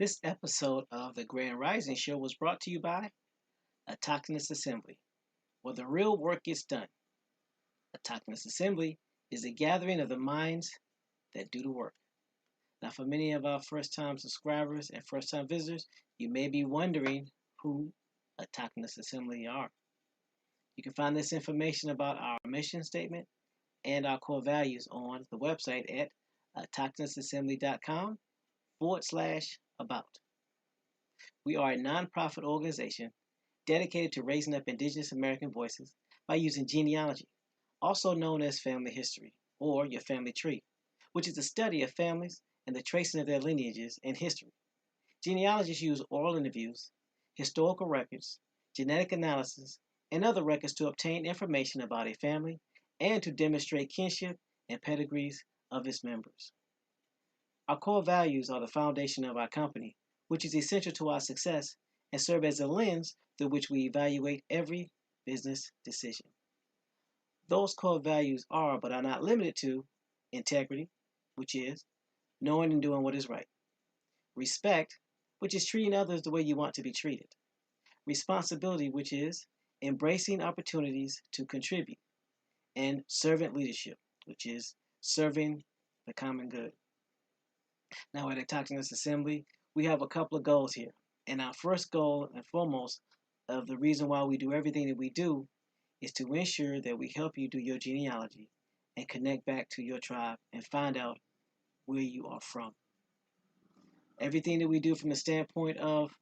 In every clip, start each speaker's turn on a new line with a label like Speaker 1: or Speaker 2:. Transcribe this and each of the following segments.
Speaker 1: This episode of the Grand Rising Show was brought to you by Autochthonous Assembly, where the real work gets done. Autochthonous Assembly is a gathering of the minds that do the work. Now, for many of our first time subscribers and first time visitors, you may be wondering who Autochthonous Assembly are. You can find this information about our mission statement and our core values on the website at autochthonousassembly.com/about. We are a nonprofit organization dedicated to raising up Indigenous American voices by using genealogy, also known as family history, or your family tree, which is the study of families and the tracing of their lineages and history. Genealogists use oral interviews, historical records, genetic analysis, and other records to obtain information about a family and to demonstrate kinship and pedigrees of its members. Our core values are the foundation of our company, which is essential to our success and serve as a lens through which we evaluate every business decision. Those core values are, but are not limited to, integrity, which is knowing and doing what is right, respect, which is treating others the way you want to be treated, responsibility, which is embracing opportunities to contribute, and servant leadership, which is serving the common good. Now, at Autochthonous Assembly, we have a couple of goals here. And our first goal and foremost of the reason why we do everything that we do is to ensure that we help you do your genealogy and connect back to your tribe and find out where you are from. Everything that we do from the standpoint of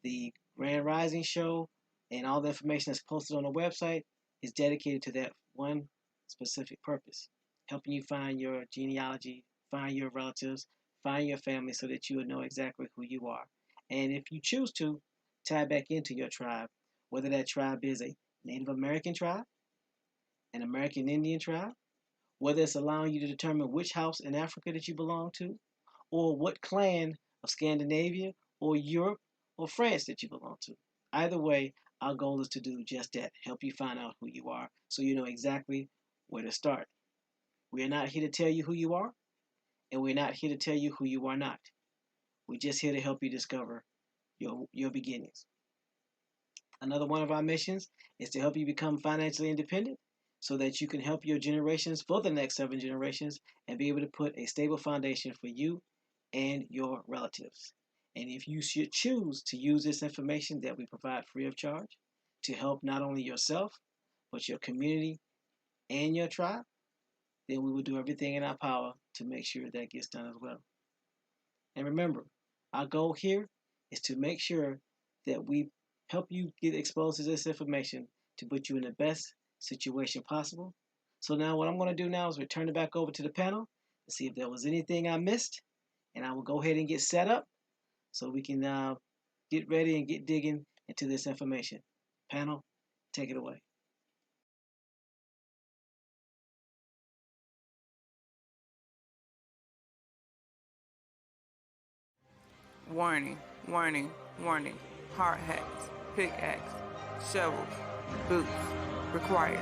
Speaker 1: the Grand Rising Show and all the information that's posted on the website is dedicated to that one specific purpose, helping you find your genealogy, find your relatives, find your family so that you will know exactly who you are. And if you choose to, tie back into your tribe, whether that tribe is a Native American tribe, an American Indian tribe, whether it's allowing you to determine which house in Africa that you belong to, or what clan of Scandinavia or Europe or France that you belong to. Either way, our goal is to do just that, help you find out who you are so you know exactly where to start. We are not here to tell you who you are, and we're not here to tell you who you are not. We're just here to help you discover your beginnings. Another one of our missions is to help you become financially independent so that you can help your generations for the next 7 generations and be able to put a stable foundation for you and your relatives. And if you should choose to use this information that we provide free of charge to help not only yourself, but your community and your tribe, then we will do everything in our power to make sure that gets done as well. And remember, our goal here is to make sure that we help you get exposed to this information to put you in the best situation possible. So now what I'm going to do now is return it back over to the panel to see if there was anything I missed, and I will go ahead and get set up so we can get ready and get digging into this information. Panel, take it away.
Speaker 2: Warning, warning, warning. Hard hats, pickaxe, shovels, boots required.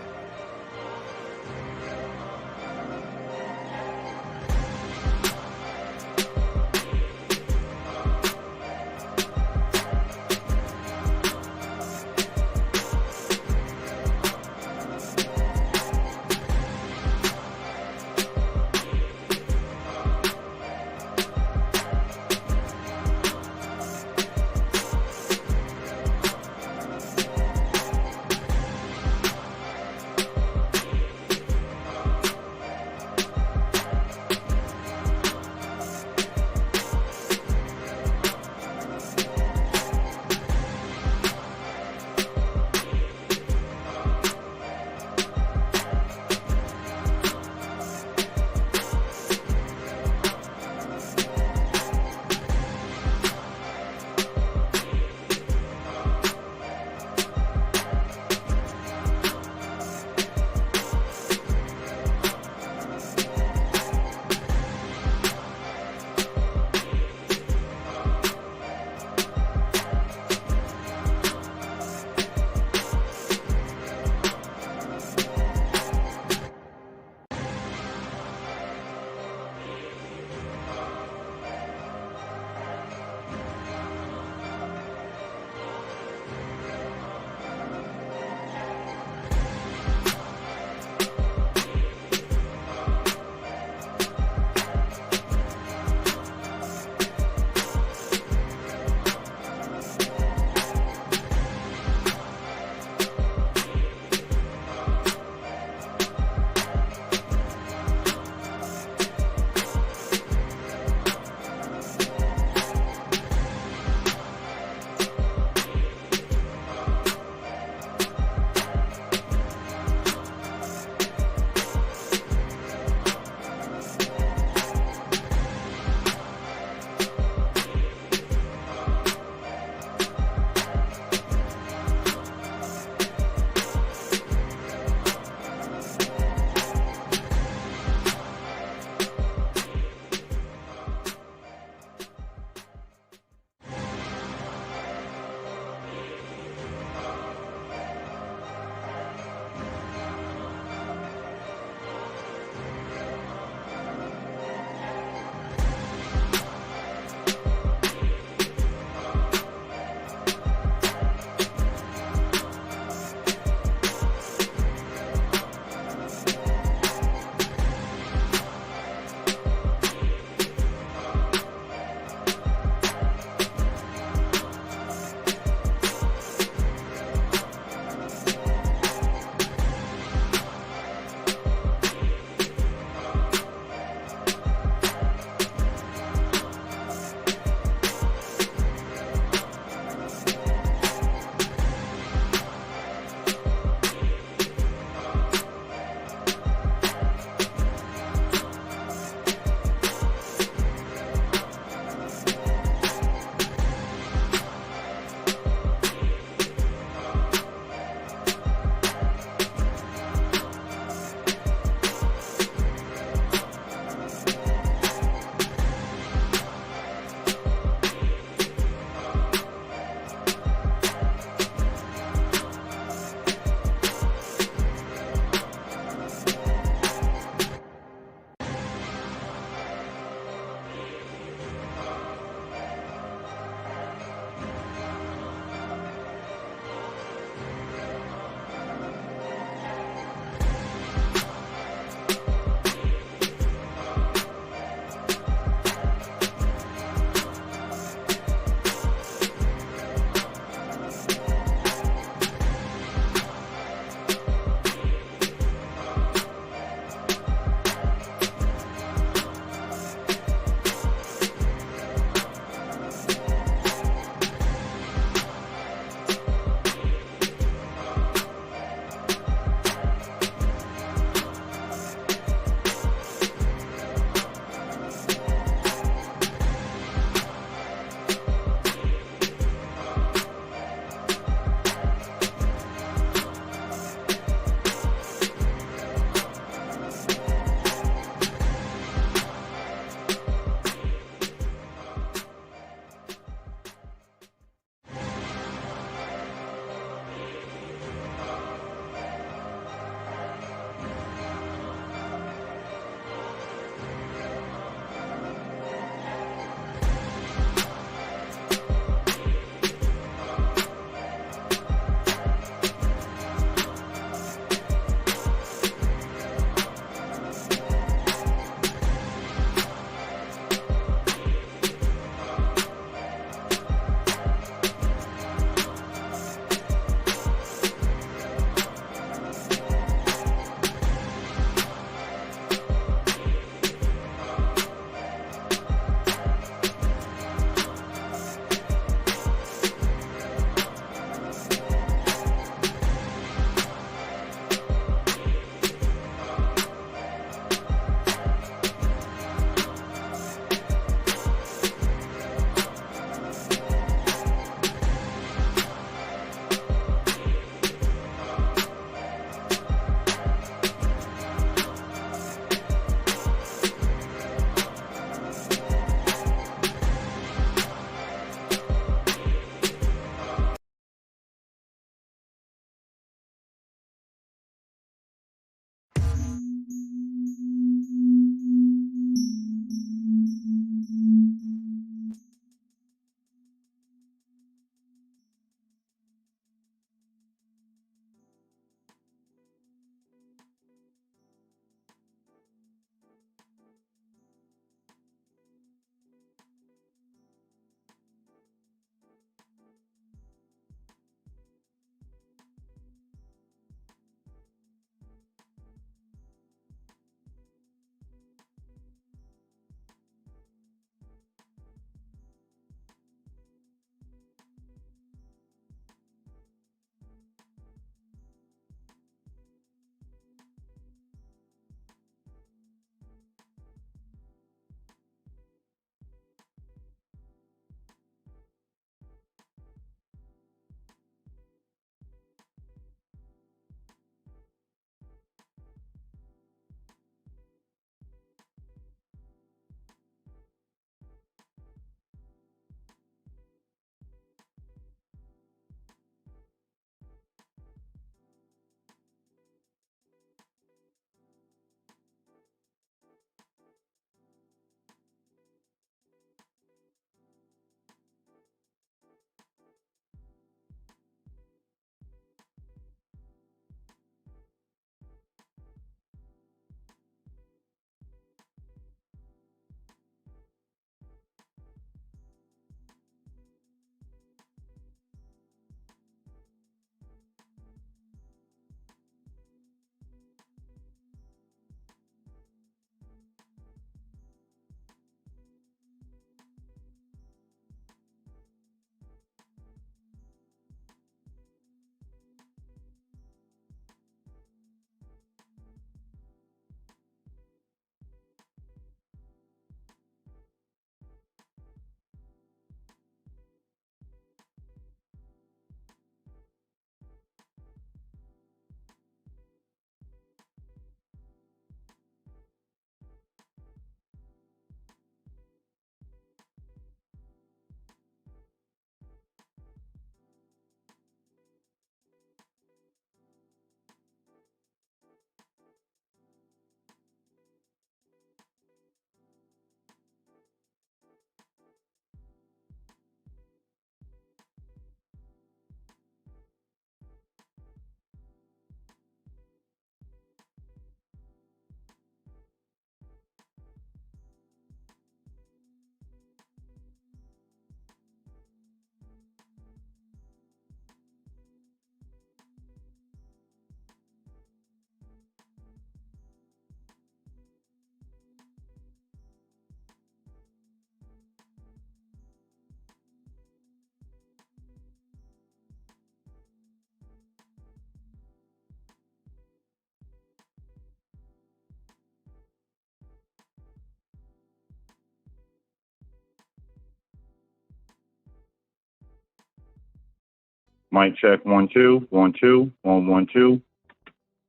Speaker 3: Mic check 1 2 1 2 1 1 2.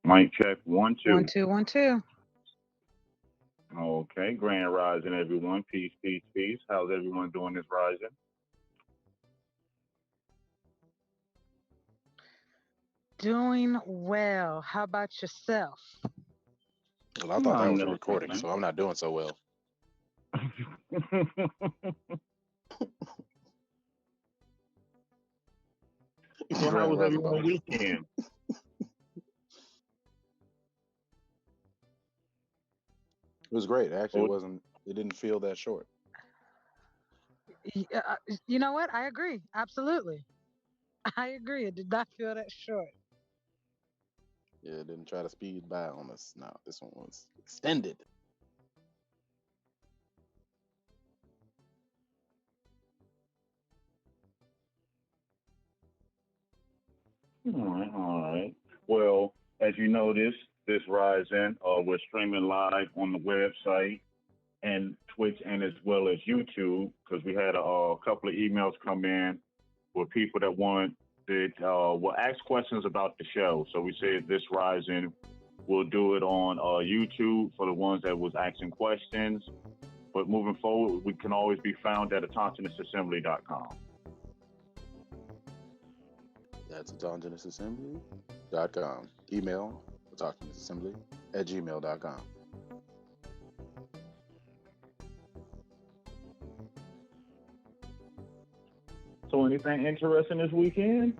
Speaker 3: Mic check 1
Speaker 4: 1
Speaker 3: 2.
Speaker 4: 2 1 2.
Speaker 3: Okay, grand rising, everyone. Peace, peace, peace. How's everyone doing this rising?
Speaker 4: Doing well. How about yourself?
Speaker 5: Well, I thought that
Speaker 3: I'm
Speaker 5: was a
Speaker 3: no
Speaker 5: recording,
Speaker 3: different.
Speaker 5: so I'm not doing so well.
Speaker 3: So how
Speaker 5: Grand
Speaker 3: was
Speaker 5: rising,
Speaker 3: everyone's
Speaker 5: Bobby.
Speaker 3: weekend?
Speaker 5: It was great. Actually,
Speaker 3: Oh,
Speaker 5: it didn't feel that short.
Speaker 4: You know what? I agree. Absolutely. I agree. It did not feel that short.
Speaker 5: Yeah, it didn't try to speed by on us. No, this one was extended.
Speaker 3: all right. Well, as you noticed, this rising, we're streaming live on the website and Twitch and as well as YouTube because we had a couple of emails come in with people that will ask questions about the show. So we said this rising, we'll do it on YouTube for the ones that was asking questions. But moving forward, we can always be found at autonomousassembly.com.
Speaker 5: That's autonomousassembly.com. Email autonomousassembly@gmail.com.
Speaker 3: So anything interesting this weekend?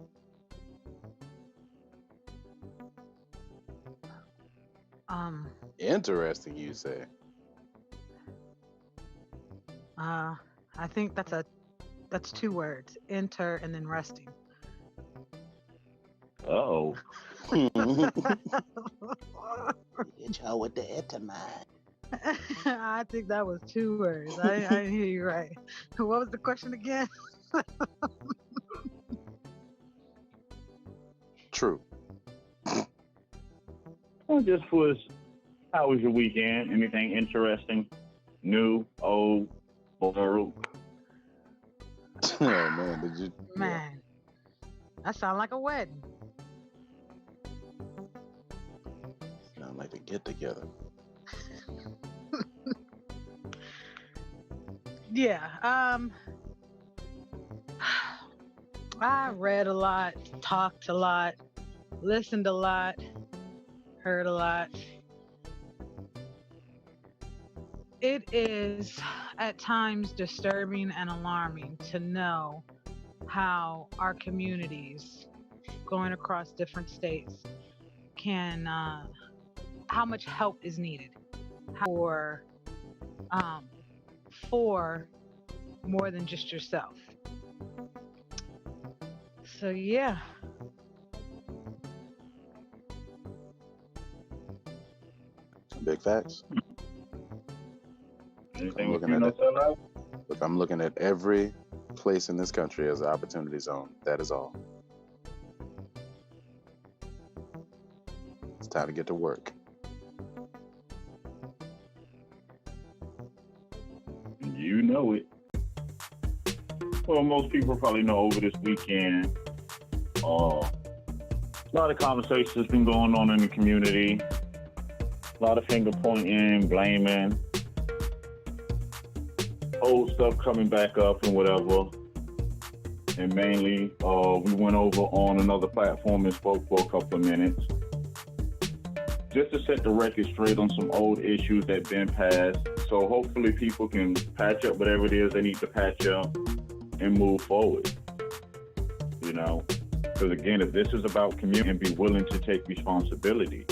Speaker 5: Interesting, you say?
Speaker 4: I think that's 2 words. Enter and then resting.
Speaker 3: Oh.
Speaker 6: Hit y'all with the etymon.
Speaker 4: I think that was 2 words. I didn't hear you right. What was the question again?
Speaker 5: True.
Speaker 3: Well, just was, how was your weekend? Anything interesting? New, old, old?
Speaker 5: Oh man, did you?
Speaker 4: Man, that sounds like a wedding.
Speaker 5: Sound like a get together.
Speaker 4: Yeah. I read a lot, talked a lot, listened a lot, heard a lot. It is at times disturbing and alarming to know how our communities going across different states can, how much help is needed for more than just yourself. So yeah.
Speaker 5: Big facts.
Speaker 3: Anything with you know sell out?
Speaker 5: Look, I'm looking at every place in this country as an opportunity zone. That is all. It's time to get to work.
Speaker 3: You know it. Well, most people probably know over this weekend, a lot of conversations been going on in the community. A lot of finger pointing, blaming, old stuff coming back up and whatever. And mainly, we went over on another platform and spoke for a couple of minutes. Just to set the record straight on some old issues that been passed. So hopefully people can patch up whatever it is they need to patch up and move forward. You know, because again, if this is about community, and be willing to take responsibility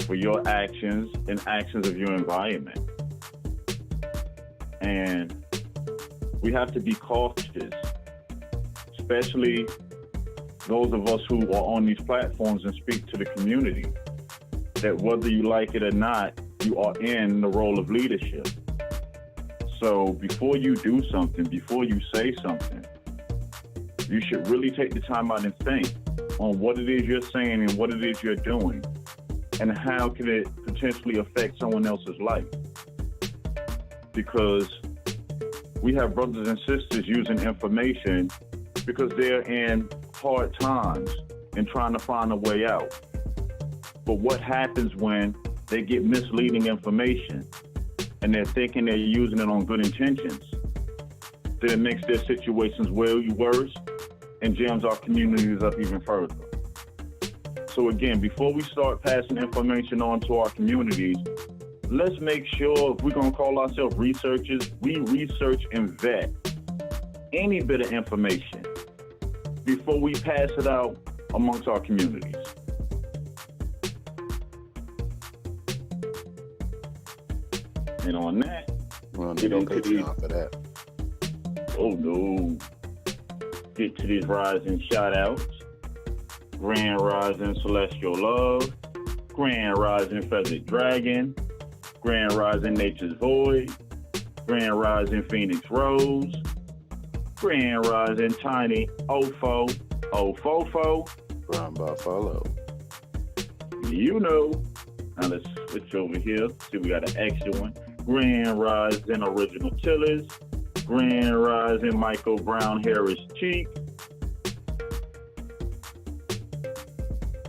Speaker 3: for your actions and actions of your environment. And we have to be cautious, especially those of us who are on these platforms and speak to the community, that whether you like it or not, you are in the role of leadership. So before you do something, before you say something, you should really take the time out and think on what it is you're saying and what it is you're doing, and how can it potentially affect someone else's life. Because we have brothers and sisters using information because they're in hard times and trying to find a way out. But what happens when they get misleading information and they're thinking they're using it on good intentions? Then it makes their situations way worse and jams our communities up even further. So again, before we start passing information on to our communities, let's make sure if we're gonna call ourselves researchers, we research and vet any bit of information before we pass it out amongst our communities. And on that,
Speaker 5: Well,
Speaker 3: you
Speaker 5: they
Speaker 3: know,
Speaker 5: cut you off of that.
Speaker 3: oh no, get to these rising shout outs. Grand Rising Celestial Love, Grand Rising Feathered Dragon, Grand Rising Nature's Void, Grand Rising Phoenix Rose, Grand Rising Tiny Ofo Ofofo.
Speaker 5: From Buffalo.
Speaker 3: You know. Now let's switch over here. See, we got an extra one. Grand Rising Original Chillers, Grand Rising Michael Brown Harris Cheek.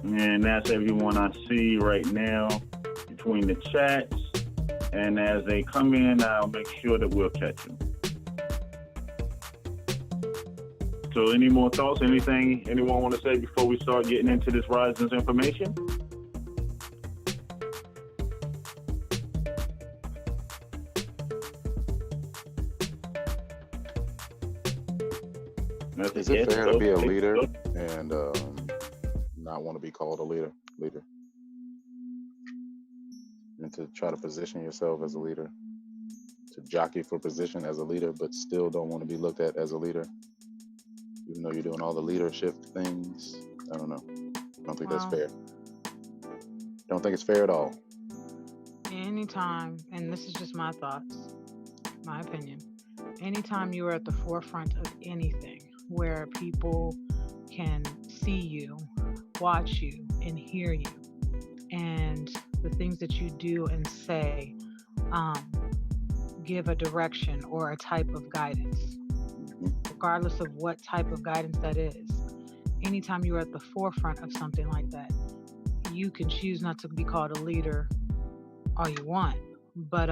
Speaker 3: And that's everyone I see right now between the chats. And as they come in, I'll make sure that we'll catch them. So any more thoughts? Anything anyone want to say before we start getting into this Rising's information?
Speaker 5: Is it fair to be a leader and not want to be called a leader? And to try to position yourself as a leader, to jockey for position as a leader, but still don't want to be looked at as a leader, even though you're doing all the leadership things. I don't know. I don't think that's fair. Don't think it's fair at all.
Speaker 4: Anytime, and this is just my thoughts, my opinion, anytime you are at the forefront of anything where people can see you, watch you, and hear you, and the things that you do and say give a direction or a type of guidance, regardless of what type of guidance that is. Anytime you're at the forefront of something like that, you can choose not to be called a leader all you want, but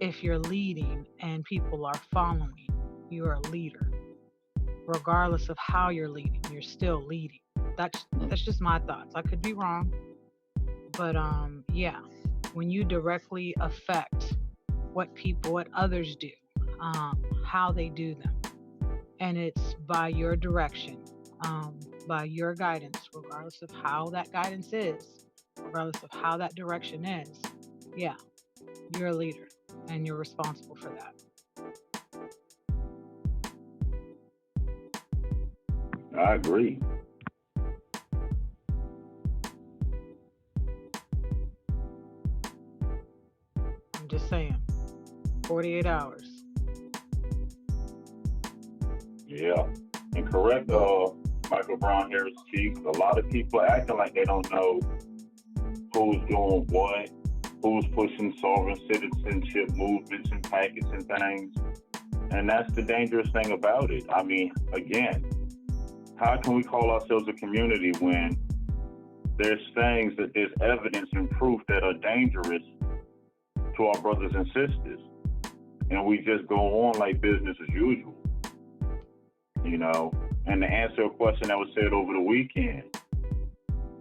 Speaker 4: if you're leading and people are following, you're a leader. Regardless of how you're leading, you're still leading. That's just my thoughts. I could be wrong, but yeah, when you directly affect what others do, how they do them, and it's by your direction, by your guidance, regardless of how that guidance is, regardless of how that direction is, yeah, you're a leader and you're responsible for that.
Speaker 3: I agree.
Speaker 4: I'm just saying, 48 hours.
Speaker 3: Yeah. And correct, Michael Brown Harris Chief. A lot of people acting like they don't know who's doing what, who's pushing sovereign citizenship movements and packets and things. And that's the dangerous thing about it. I mean, again, how can we call ourselves a community when there's things that there's evidence and proof that are dangerous to our brothers and sisters, and we just go on like business as usual, you know? And to answer a question that was said over the weekend,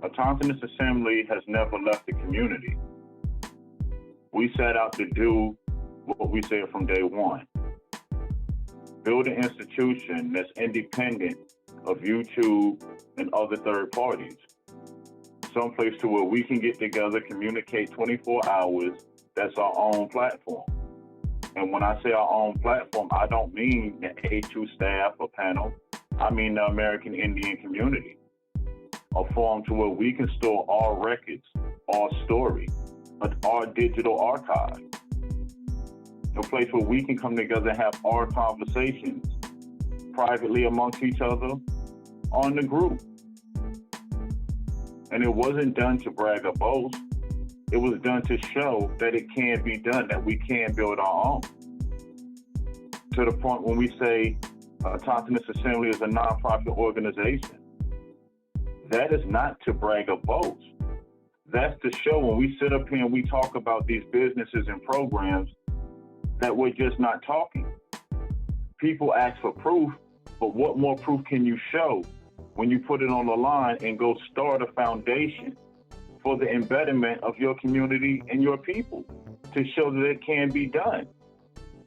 Speaker 3: Autonomous Assembly has never left the community. We set out to do what we said from day one. Build an institution that's independent of YouTube and other third parties. Someplace to where we can get together, communicate 24 hours, that's our own platform. And when I say our own platform, I don't mean the A2 staff or panel. I mean the American Indian community. A forum to where we can store our records, our story, our digital archive. A place where we can come together and have our conversations privately amongst each other on the group. And it wasn't done to brag or boast. It was done to show that it can be done, that we can build our own. To the point when we say Autonomous Assembly is a nonprofit organization. That is not to brag or boast. That's to show when we sit up here and we talk about these businesses and programs that we're just not talking. People ask for proof, but what more proof can you show when you put it on the line and go start a foundation for the embedment of your community and your people to show that it can be done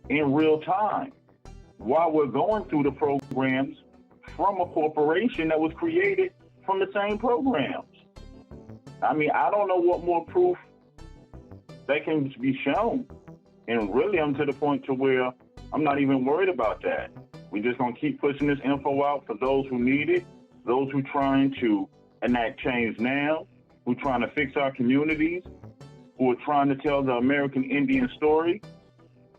Speaker 3: in real time while we're going through the programs from a corporation that was created from the same programs? I mean, I don't know what more proof that can be shown. And really, I'm to the point to where I'm not even worried about that. We're just going to keep pushing this info out for those who need it, those who trying to enact change now, who trying to fix our communities, who are trying to tell the American Indian story,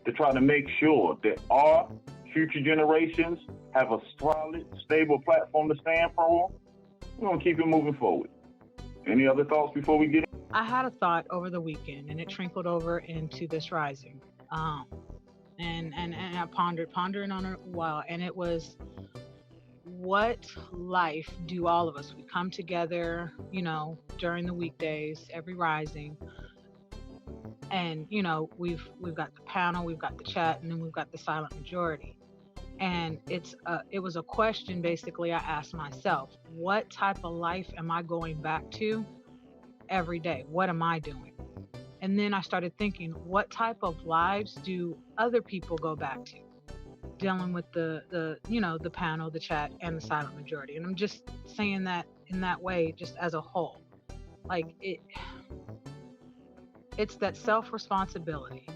Speaker 3: to try to make sure that our future generations have a solid, stable platform to stand for. We're going to keep it moving forward. Any other thoughts before we get in?
Speaker 4: I had a thought over the weekend, and it trickled over into this rising. And I pondering on it a while, and it was, what life do all of us? We come together, during the weekdays, every rising, and we've got the panel, we've got the chat, and then we've got the silent majority. And it was a question basically I asked myself: what type of life am I going back to every day? What am I doing? And then I started thinking, what type of lives do other people go back to, dealing with the panel, the chat, and the silent majority? And I'm just saying that in that way, just as a whole, like it's that self-responsibility.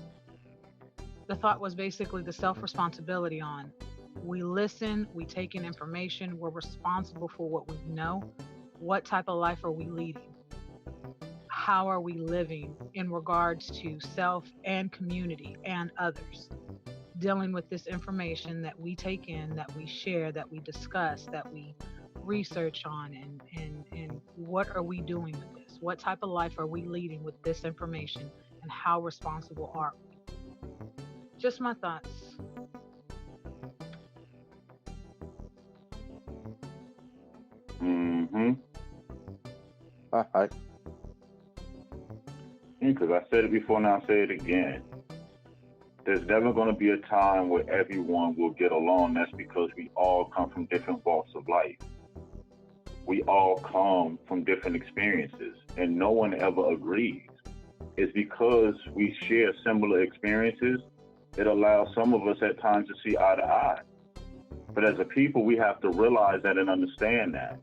Speaker 4: The thought was basically the self-responsibility on, we listen, we take in information, we're responsible for what we know. What type of life are we leading? How are we living in regards to self and community and others? Dealing with this information that we take in, that we share, that we discuss, that we research on, and what are we doing with this? What type of life are we leading with this information, and how responsible are we? Just my thoughts.
Speaker 3: Mm-hmm.
Speaker 5: Hi.
Speaker 3: Because I said it before and I'll say it again. There's never going to be a time where everyone will get along. That's because we all come from different walks of life. We all come from different experiences, and no one ever agrees. It's because we share similar experiences. It allows some of us at times to see eye to eye. But as a people, we have to realize that and understand that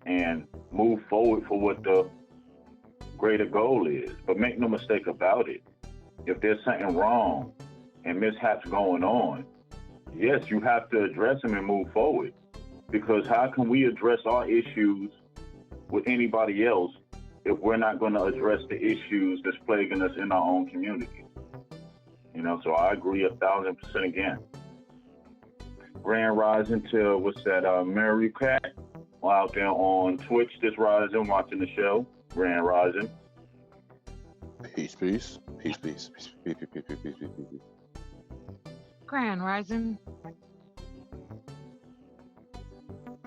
Speaker 3: and move forward for what the greater goal is. But make no mistake about it. If there's something wrong and mishaps going on, yes, you have to address them and move forward. Because how can we address our issues with anybody else if we're not going to address the issues that's plaguing us in our own community? So I agree 1,000% again. Grand Rising to, what's that, Mary Cat out there on Twitch this rising, watching the show. Grand Rising.
Speaker 5: Peace. Peace.
Speaker 4: Grand Rising.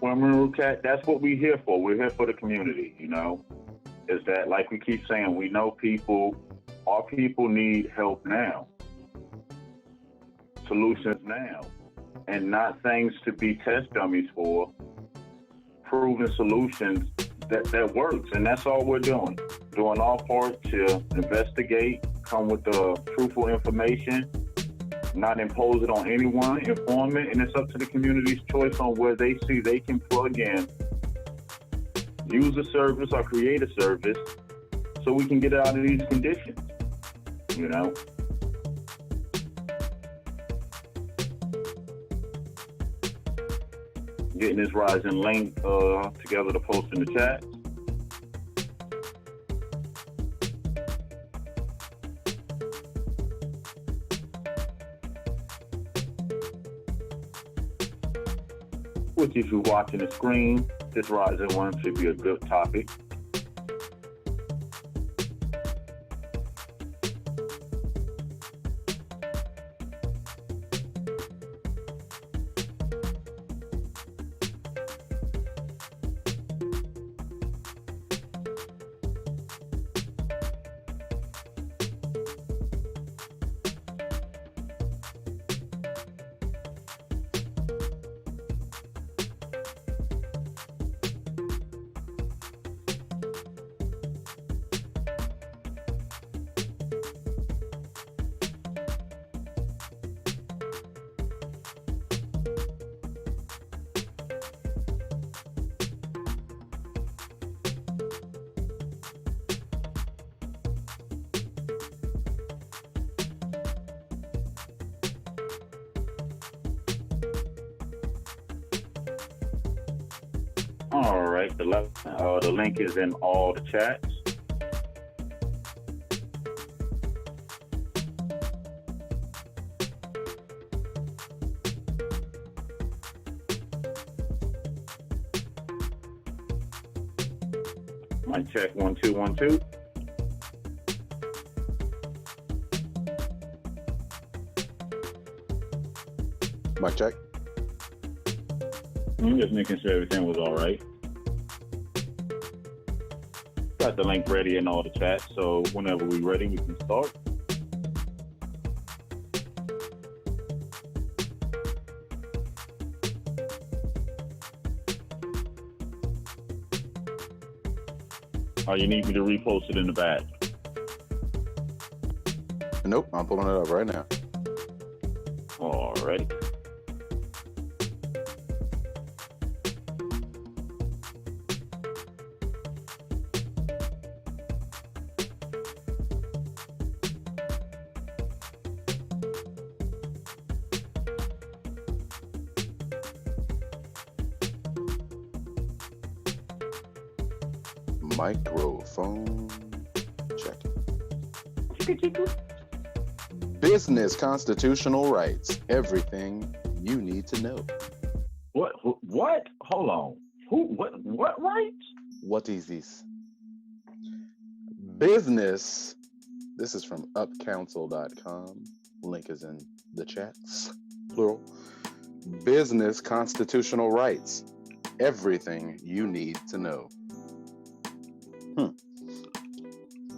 Speaker 3: Well, Maroon Cat, that's what we're here for. We're here for the community, Is that, like we keep saying, we know our people need help now. Solutions now. And not things to be test dummies for. Proven solutions that works. And that's all we're doing. Doing our part to investigate, come with the truthful information, not impose it on anyone, inform it, and it's up to the community's choice on where they see they can plug in, use a service or create a service so we can get out of these conditions, Getting this rising link together to post in the chat. Which, if you're watching the screen, this rising one should be a good topic. All right, the link is in all the chats. Mic check 1 2 1 2.
Speaker 5: Mic check.
Speaker 3: I'm just making sure everything was all right. Got the link ready in all the chats, so whenever we're ready, we can start. You need me to repost it in the back?
Speaker 5: Nope, I'm pulling it up right now.
Speaker 3: All right.
Speaker 5: Microphone check. Business constitutional rights. Everything you need to know.
Speaker 3: What? Hold on. Who? What rights?
Speaker 5: What is this? Business. This is from upcouncil.com. Link is in the chats. Plural. Business constitutional rights. Everything you need to know.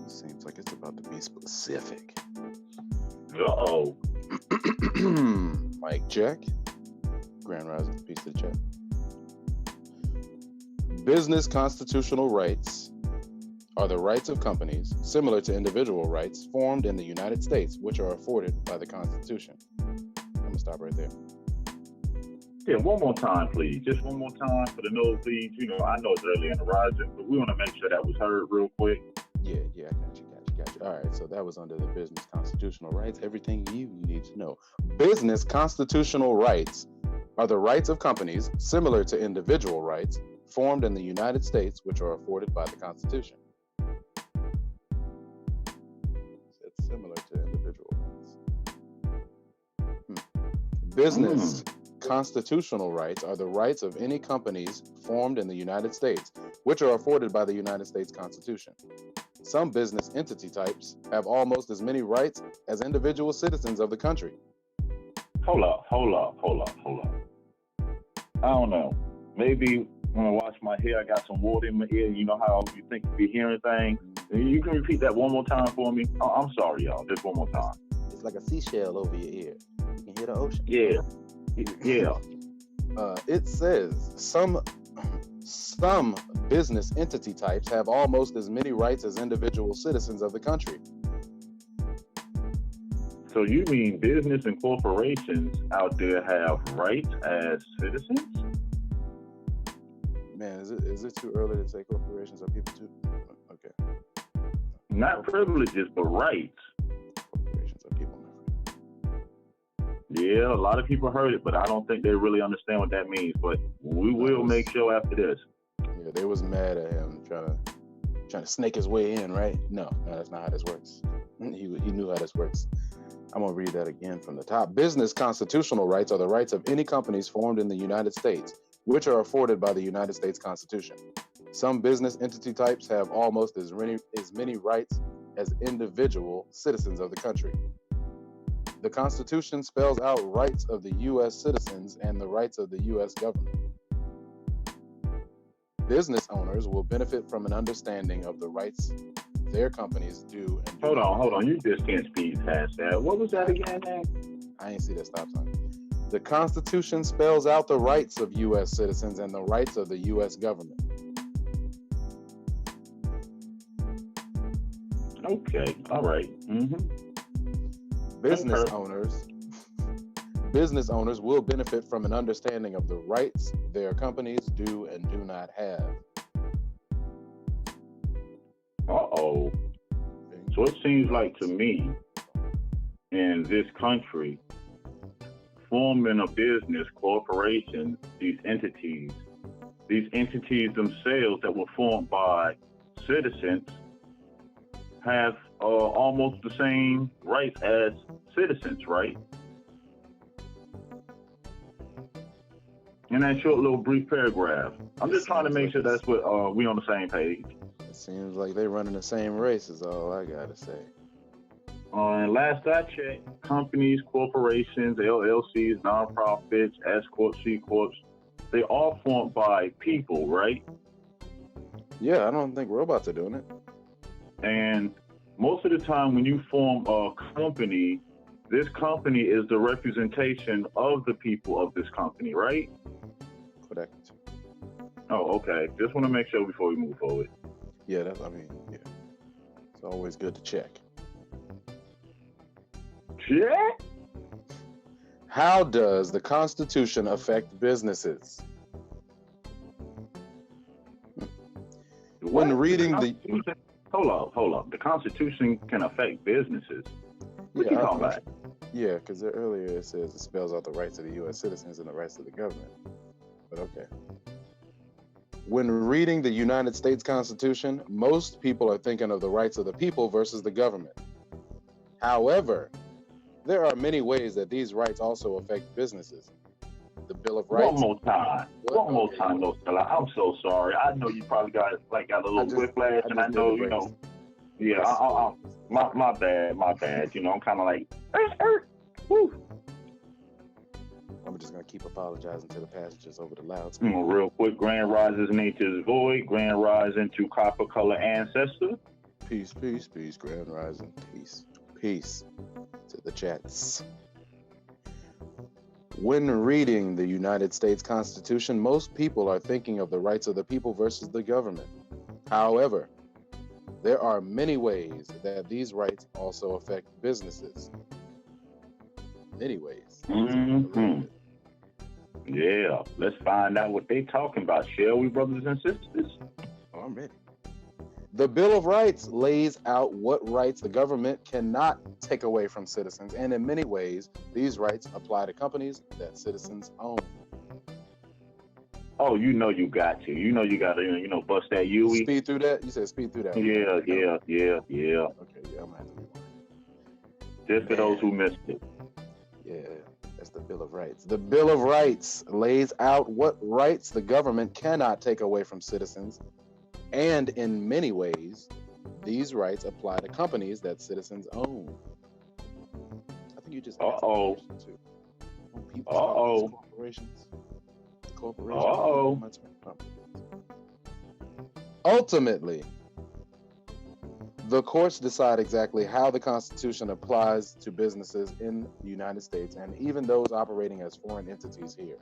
Speaker 5: Seems like it's about to be specific.
Speaker 3: Uh-oh.
Speaker 5: Mic check. Grand Rising, piece of the chat. Business constitutional rights are the rights of companies, similar to individual rights, formed in the United States, which are afforded by the Constitution. I'm going to stop right there.
Speaker 3: Yeah, one more time, please. Just one more time for the nosebleeds. You know, I know it's early in the rising, but we want to make sure that was heard real quick.
Speaker 5: Yeah, I got you. All right, so that was under the business constitutional rights. Everything you need to know. Business constitutional rights are the rights of companies, similar to individual rights, formed in the United States, which are afforded by the Constitution. It's similar to individual rights. Business constitutional rights are the rights of any companies formed in the United States, which are afforded by the United States Constitution. Some business entity types have almost as many rights as individual citizens of the country.
Speaker 3: Hold up. I don't know. Maybe when I wash my hair, I got some water in my ear. You know how you think you be hearing things? You can repeat that one more time for me? Oh, I'm sorry, y'all. Just one more time.
Speaker 5: It's like a seashell over your ear. You can hear the ocean.
Speaker 3: Yeah.
Speaker 5: It says some business entity types have almost as many rights as individual citizens of the country.
Speaker 3: So you mean business and corporations out there have rights as citizens?
Speaker 5: Man, is it too early to say corporations are people too? Okay.
Speaker 3: Not privileges, but rights.
Speaker 5: Corporations are people.
Speaker 3: Yeah, a lot of people heard it, but I don't think they really understand what that means. But we will make sure after this.
Speaker 5: Yeah, they was mad at him trying to snake his way in, right? No, that's not how this works. He knew how this works. I'm gonna read that again from the top. Business constitutional rights are the rights of any companies formed in the United States, which are afforded by the United States Constitution. Some business entity types have almost as many rights as individual citizens of the country. The Constitution spells out rights of the U.S. citizens and the rights of the U.S. government. Business owners will benefit from an understanding of the rights their companies do. And
Speaker 3: Hold on. You just can't speed past that. What was that again, man?
Speaker 5: I ain't see that stop sign. The Constitution spells out the rights of U.S. citizens and the rights of the U.S. government.
Speaker 3: Okay. All right.
Speaker 5: Business owners will benefit from an understanding of the rights their companies do and do not have.
Speaker 3: Uh-oh. So it seems like to me, in this country, forming a business, corporation, these entities, these entities themselves that were formed by citizens have almost the same rights as citizens, right? In that short little brief paragraph, I'm just trying to make sure that's what we on the same page.
Speaker 5: It seems like they running the same race is all I gotta say.
Speaker 3: And last I checked, companies, corporations, LLCs, nonprofits, S corps, C corps, they all formed by people, right?
Speaker 5: Yeah, I don't think robots are doing it.
Speaker 3: And most of the time when you form a company, this company is the representation of the people of this company, right?
Speaker 5: Correct.
Speaker 3: Oh, okay. Just want to make sure before we move forward.
Speaker 5: Yeah, yeah. It's always good to check.
Speaker 3: Yeah.
Speaker 5: How does the Constitution affect businesses? When reading the
Speaker 3: Hold up. The Constitution can affect businesses. What you talking about?
Speaker 5: Yeah, because earlier it says it spells out the rights of the U.S. citizens and the rights of the government. But okay. When reading the United States Constitution, most people are thinking of the rights of the people versus the government. However, there are many ways that these rights also affect businesses. The Bill of Rights.
Speaker 3: One more time, no, Stella. I'm so sorry. I know you probably got a little whiplash, and I know, you know. Yeah, my bad. You know, I'm kind of like, woo.
Speaker 5: I'm just gonna keep apologizing to the passengers over the loudspeaker.
Speaker 3: Real quick, grand rises nature's void, grand rising to copper color ancestor.
Speaker 5: Peace, grand rising, peace to the chats. When reading the United States Constitution, most people are thinking of the rights of the people versus the government. However, there are many ways that these rights also affect businesses. Many ways.
Speaker 3: Mm-hmm. Yeah, let's find out what they talking about, shall we, brothers and sisters?
Speaker 5: I'm ready. The Bill of Rights lays out what rights the government cannot take away from citizens, and in many ways, these rights apply to companies that citizens own.
Speaker 3: Oh, you know you got to. You know you got to, bust that UE.
Speaker 5: Speed through that? You said speed through that.
Speaker 3: Yeah.
Speaker 5: Okay, yeah,
Speaker 3: I'm going
Speaker 5: to have to rewind.
Speaker 3: Just for those who missed it.
Speaker 5: Yeah, that's the Bill of Rights. The Bill of Rights lays out what rights the government cannot take away from citizens, and in many ways, these rights apply to companies that citizens own. I think you just asked that question too. Corporations. Ultimately, the courts decide exactly how the Constitution applies to businesses in the United States and even those operating as foreign entities here.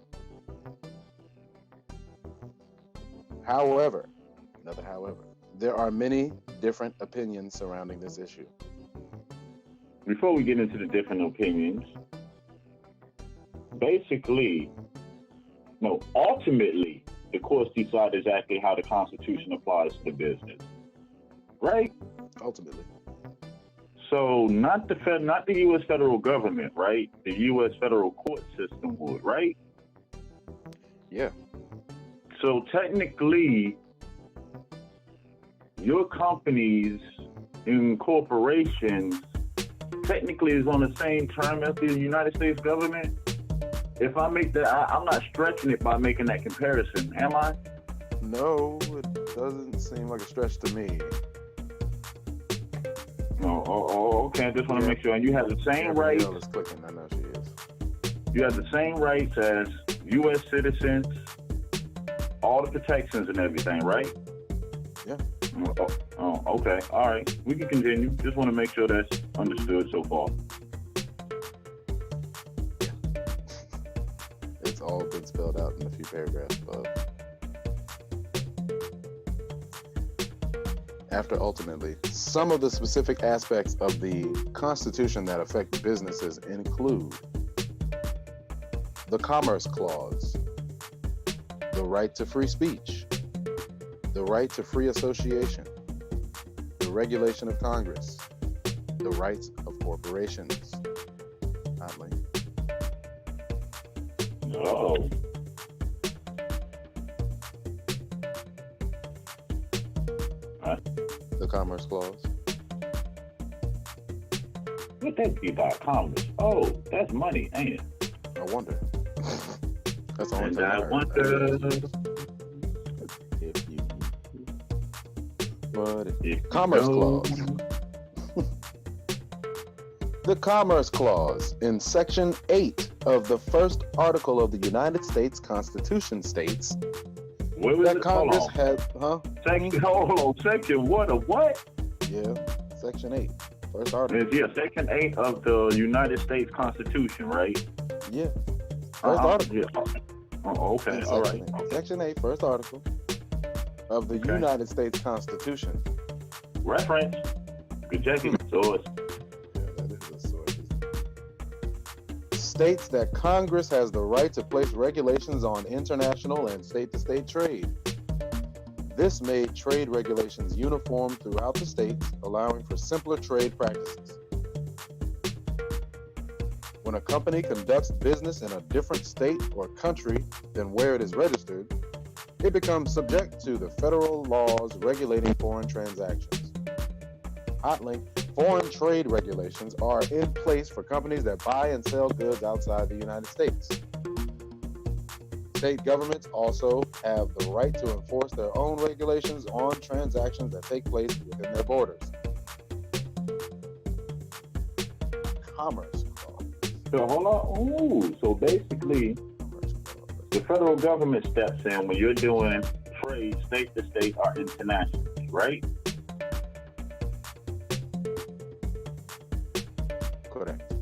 Speaker 5: However, there are many different opinions surrounding this issue.
Speaker 3: Before we get into the different opinions, ultimately, the courts decide exactly how the Constitution applies to business, right?
Speaker 5: Ultimately.
Speaker 3: So not the U.S. federal government, right? The U.S. federal court system would, right?
Speaker 5: Yeah.
Speaker 3: So technically, your companies and corporations technically is on the same term as the United States government. If I make that, I'm not stretching it by making that comparison, am I?
Speaker 5: No, it doesn't seem like a stretch to me.
Speaker 3: Okay. I just want to make sure. And you have the same rights.
Speaker 5: Is clicking. I know she is.
Speaker 3: You have the same rights as U.S. citizens, all the protections and everything, right?
Speaker 5: Yeah.
Speaker 3: Okay. All right. We can continue. Just want to make sure that's understood so far.
Speaker 5: It's all been spelled out in a few paragraphs above. After ultimately, some of the specific aspects of the Constitution that affect businesses include the Commerce Clause, the right to free speech, the right to free association, the regulation of Congress, the rights of corporations. Not linked. The Commerce Clause.
Speaker 3: What that be about commerce? Oh, that's money, ain't it?
Speaker 5: I wonder. That's the only
Speaker 3: And
Speaker 5: thing
Speaker 3: I
Speaker 5: heard.
Speaker 3: wonder
Speaker 5: If you what
Speaker 3: if
Speaker 5: Commerce
Speaker 3: you know.
Speaker 5: Clause. The Commerce Clause in Section 8 of the first article of the United States Constitution states
Speaker 3: Where was
Speaker 5: that
Speaker 3: it? Hold
Speaker 5: Congress
Speaker 3: on.
Speaker 5: has,
Speaker 3: Section, hold on. Section what of what?
Speaker 5: Yeah, Section 8, first article.
Speaker 3: It's, yeah, Section 8 of the United States Constitution, right?
Speaker 5: Yeah, first article.
Speaker 3: Yeah. Oh, okay.
Speaker 5: In
Speaker 3: All
Speaker 5: Section
Speaker 3: right.
Speaker 5: 8. Section 8, first article of the
Speaker 3: Okay.
Speaker 5: United States Constitution.
Speaker 3: Reference. Good checking. Source.
Speaker 5: Yeah, that is a source. States that Congress has the right to place regulations on international and state-to-state trade. This made trade regulations uniform throughout the states, allowing for simpler trade practices. When a company conducts business in a different state or country than where it is registered, it becomes subject to the federal laws regulating foreign transactions. Hotlink, foreign trade regulations are in place for companies that buy and sell goods outside the United States. State governments also have the right to enforce their own regulations on transactions that take place within their borders. Commerce Clause.
Speaker 3: So hold on. Ooh, so basically,
Speaker 5: Commerce Clause.
Speaker 3: the federal government steps in when you're doing trade state to state or internationally, right?
Speaker 5: Correct.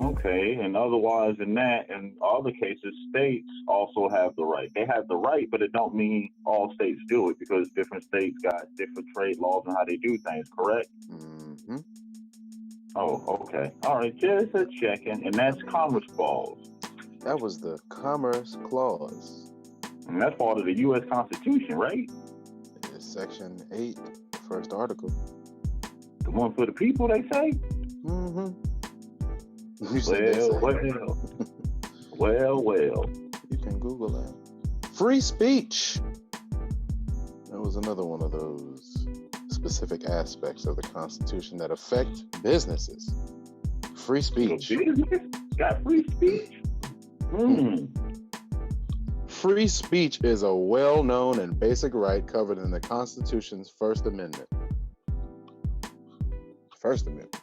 Speaker 3: Okay, and otherwise than that, in other cases, states also have the right. They have the right, but it don't mean all states do it because different states got different trade laws and how they do things, correct?
Speaker 5: Mm-hmm.
Speaker 3: Oh, okay. All right, just a checking, and that's Commerce Clause.
Speaker 5: That was the Commerce Clause.
Speaker 3: And that's part of the U.S. Constitution, right?
Speaker 5: It's Section 8, first article.
Speaker 3: The one for the people, they say?
Speaker 5: Mm-hmm. You said they
Speaker 3: Well,
Speaker 5: say.
Speaker 3: well.
Speaker 5: You can Google that. Free speech. That was another one of those specific aspects of the Constitution that affect businesses. Free speech.
Speaker 3: Business got free speech?
Speaker 5: Free speech is a well-known and basic right covered in the Constitution's First Amendment. First Amendment.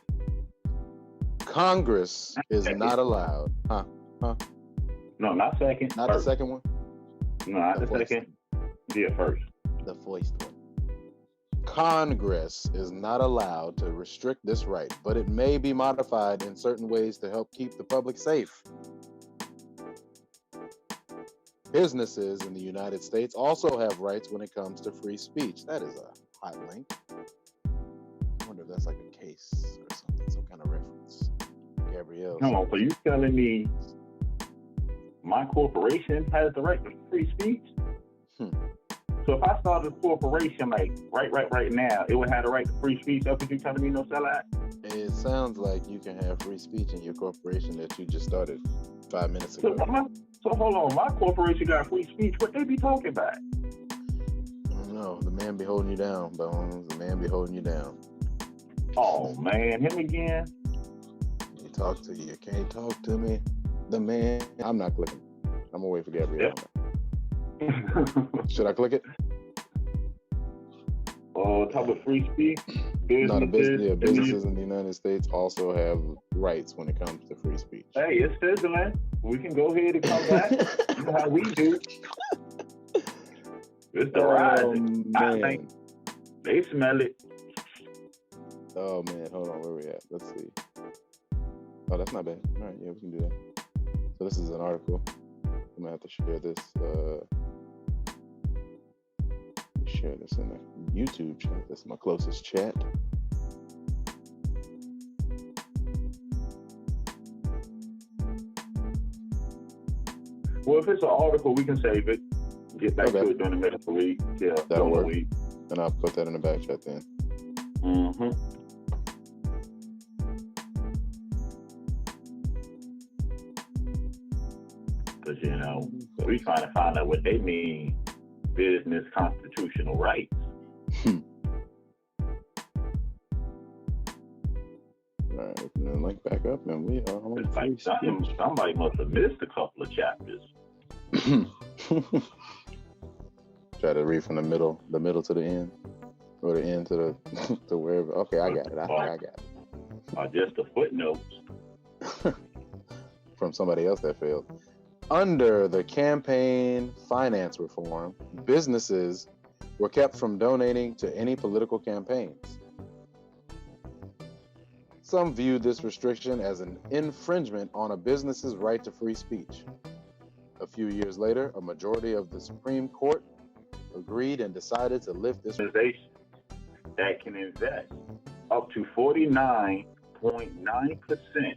Speaker 5: Congress is not allowed.
Speaker 3: No, not second.
Speaker 5: Not the
Speaker 3: first.
Speaker 5: second one?
Speaker 3: No, not
Speaker 5: The
Speaker 3: the
Speaker 5: first.
Speaker 3: second. Yeah, first.
Speaker 5: The first one. Congress is not allowed to restrict this right, but it may be modified in certain ways to help keep the public safe. Businesses in the United States also have rights when it comes to free speech. That is a hot link. I wonder if that's like a case or something, some kind of reference. Gabrielle.
Speaker 3: Come on, so you telling me my corporation has the right to free speech? So if I started a corporation like right now, it would have the right to free speech. That's what you telling me, no sellout?
Speaker 5: It sounds like you can have free speech in your corporation that you just started 5 minutes ago.
Speaker 3: So hold on, my corporation got free speech. What they be talking about?
Speaker 5: I don't know. The man be holding you down, Bones. The man be holding you down.
Speaker 3: Oh man, him again?
Speaker 5: You talk to you. Can't talk to me. The man. I'm not clicking. I'm gonna wait for Gabrielle. Should I click it?
Speaker 3: Oh, talk about free speech.
Speaker 5: No,
Speaker 3: Businesses.
Speaker 5: businesses in the United States also have rights when it comes to free speech.
Speaker 3: Hey, it's sizzling. We can go ahead and come back. You know how we do. It's the rising. I
Speaker 5: Man.
Speaker 3: think they smell it.
Speaker 5: Oh man, hold on, where we at? Let's see. Oh, that's not bad. All right, yeah, we can do that. So this is an article. I'm gonna have to share this. Share this in the YouTube chat. That's my closest chat.
Speaker 3: Well, if it's an article, we can save it. Get back
Speaker 5: Okay.
Speaker 3: to it during the middle of the week. Yeah,
Speaker 5: That'll
Speaker 3: during the
Speaker 5: work.
Speaker 3: week.
Speaker 5: And I'll put that in the back chat then.
Speaker 3: Mm-hmm. Because, you know, we trying to find out what they mean, business constitutional rights.
Speaker 5: All right, open the link back up, and we are on
Speaker 3: It's
Speaker 5: free
Speaker 3: like somebody must have missed a couple of chapters.
Speaker 5: speech. Try to read from the middle to the end, or the end to the to wherever. Okay, I got it. I got it.
Speaker 3: Or just the footnotes.
Speaker 5: From somebody else that failed. Under the campaign finance reform, businesses were kept from donating to any political campaigns. Some viewed this restriction as an infringement on a business's right to free speech. A few years later, a majority of the Supreme Court agreed and decided to lift this.
Speaker 3: Organizations that can invest up to 49.9%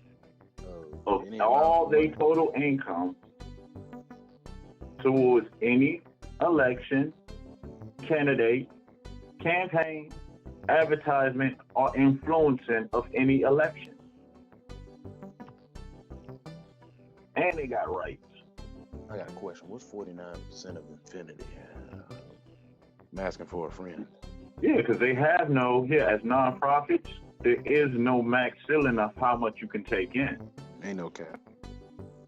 Speaker 3: of all their total income towards any election, candidate, campaign, advertisement, or influencing of any election. And they got rights.
Speaker 5: I got a question. What's 49% of infinity? I'm asking for a friend.
Speaker 3: Yeah, because they have as nonprofits, there is no max ceiling of how much you can take in.
Speaker 5: Ain't no cap.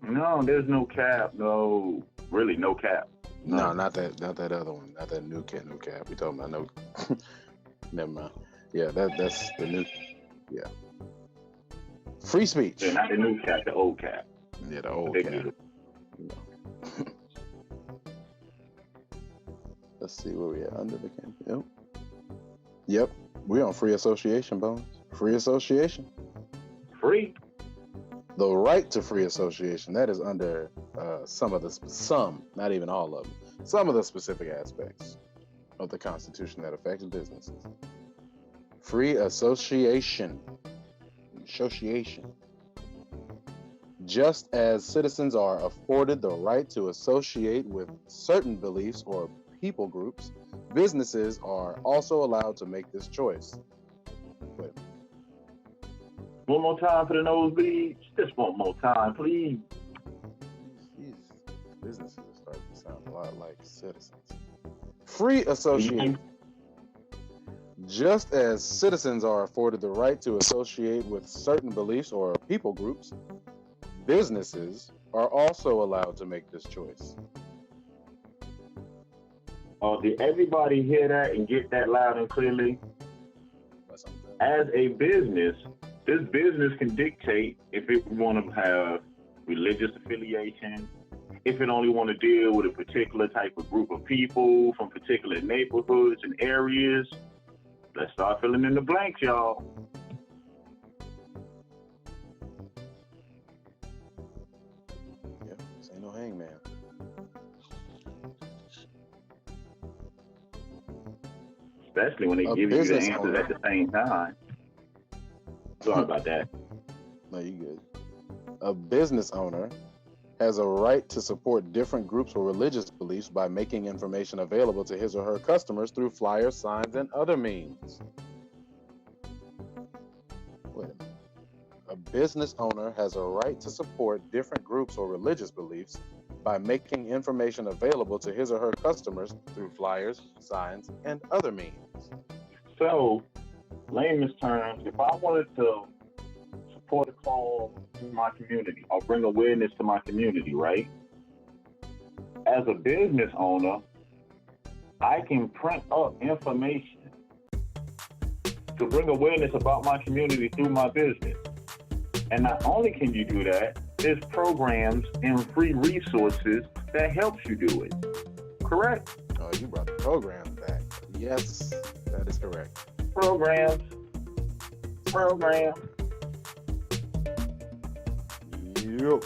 Speaker 3: No, there's no cap. No, really, no cap.
Speaker 5: No, not that other one. Not that new cap. We talking about no. Never mind. Yeah, that's the new. Yeah. Free speech.
Speaker 3: Yeah, not the new cap, the old cap.
Speaker 5: Yeah, the old
Speaker 3: Big
Speaker 5: cap.
Speaker 3: deal.
Speaker 5: No. Let's see where we at under the campaign. Yep. We're on free association, Bones. Free association.
Speaker 3: Free.
Speaker 5: The right to free association, that is under some, not even all of them, some of the specific aspects of the Constitution that affects businesses. Free association. Just as citizens are afforded the right to associate with certain beliefs or people groups, businesses are also allowed to make this choice. Wait.
Speaker 3: One more time for the nosebleeds. Just one more time, please.
Speaker 5: These businesses are starting to sound a lot like citizens. Free association. Just as citizens are afforded the right to associate with certain beliefs or people groups, businesses are also allowed to make this choice.
Speaker 3: Oh, did everybody hear that and get that loud and clearly? As a business, this business can dictate if it want to have religious affiliation, if it only want to deal with a particular type of group of people from particular neighborhoods and areas. Let's start filling in the blanks, y'all.
Speaker 5: Yep, this ain't no hangman.
Speaker 3: Especially when they give you the
Speaker 5: business
Speaker 3: answers
Speaker 5: owner.
Speaker 3: at the same time. Sorry about that.
Speaker 5: No, you good. A business owner has a right to support different groups or religious beliefs by making information available to his or her customers through flyers, signs, and other means. Wait a minute. A business owner has a right to support different groups or religious beliefs by making information available to his or her customers through flyers, signs, and other means.
Speaker 3: So, layman's terms, if I wanted to support a cause in my community or bring awareness to my community, right? As a business owner, I can print up information to bring awareness about my community through my business. And not only can you do that, there's programs and free resources that helps you do it. Correct?
Speaker 5: Oh, you brought the program back. Yes, that is correct.
Speaker 3: Programs.
Speaker 5: Yep.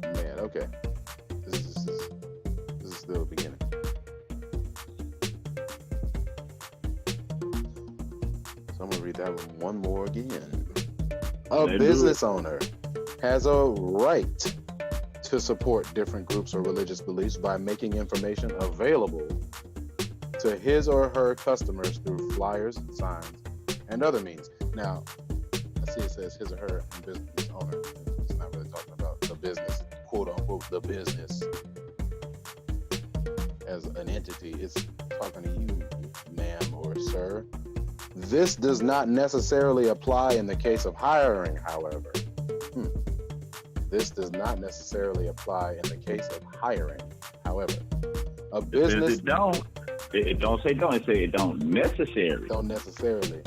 Speaker 5: Man, okay. This is still the beginning. So I'm gonna read that one more again. A business owner has a right to support different groups or religious beliefs by making information available to his or her customers through flyers, signs, and other means. Now, I see it says his or her and business owner. It's not really talking about the business, quote unquote, the business as an entity. It's talking to you, sir. This does not necessarily apply in the case of hiring, however. This does not necessarily apply in the case of hiring, however. A business...
Speaker 3: It don't. It don't say don't. It say it don't necessarily.
Speaker 5: Don't necessarily.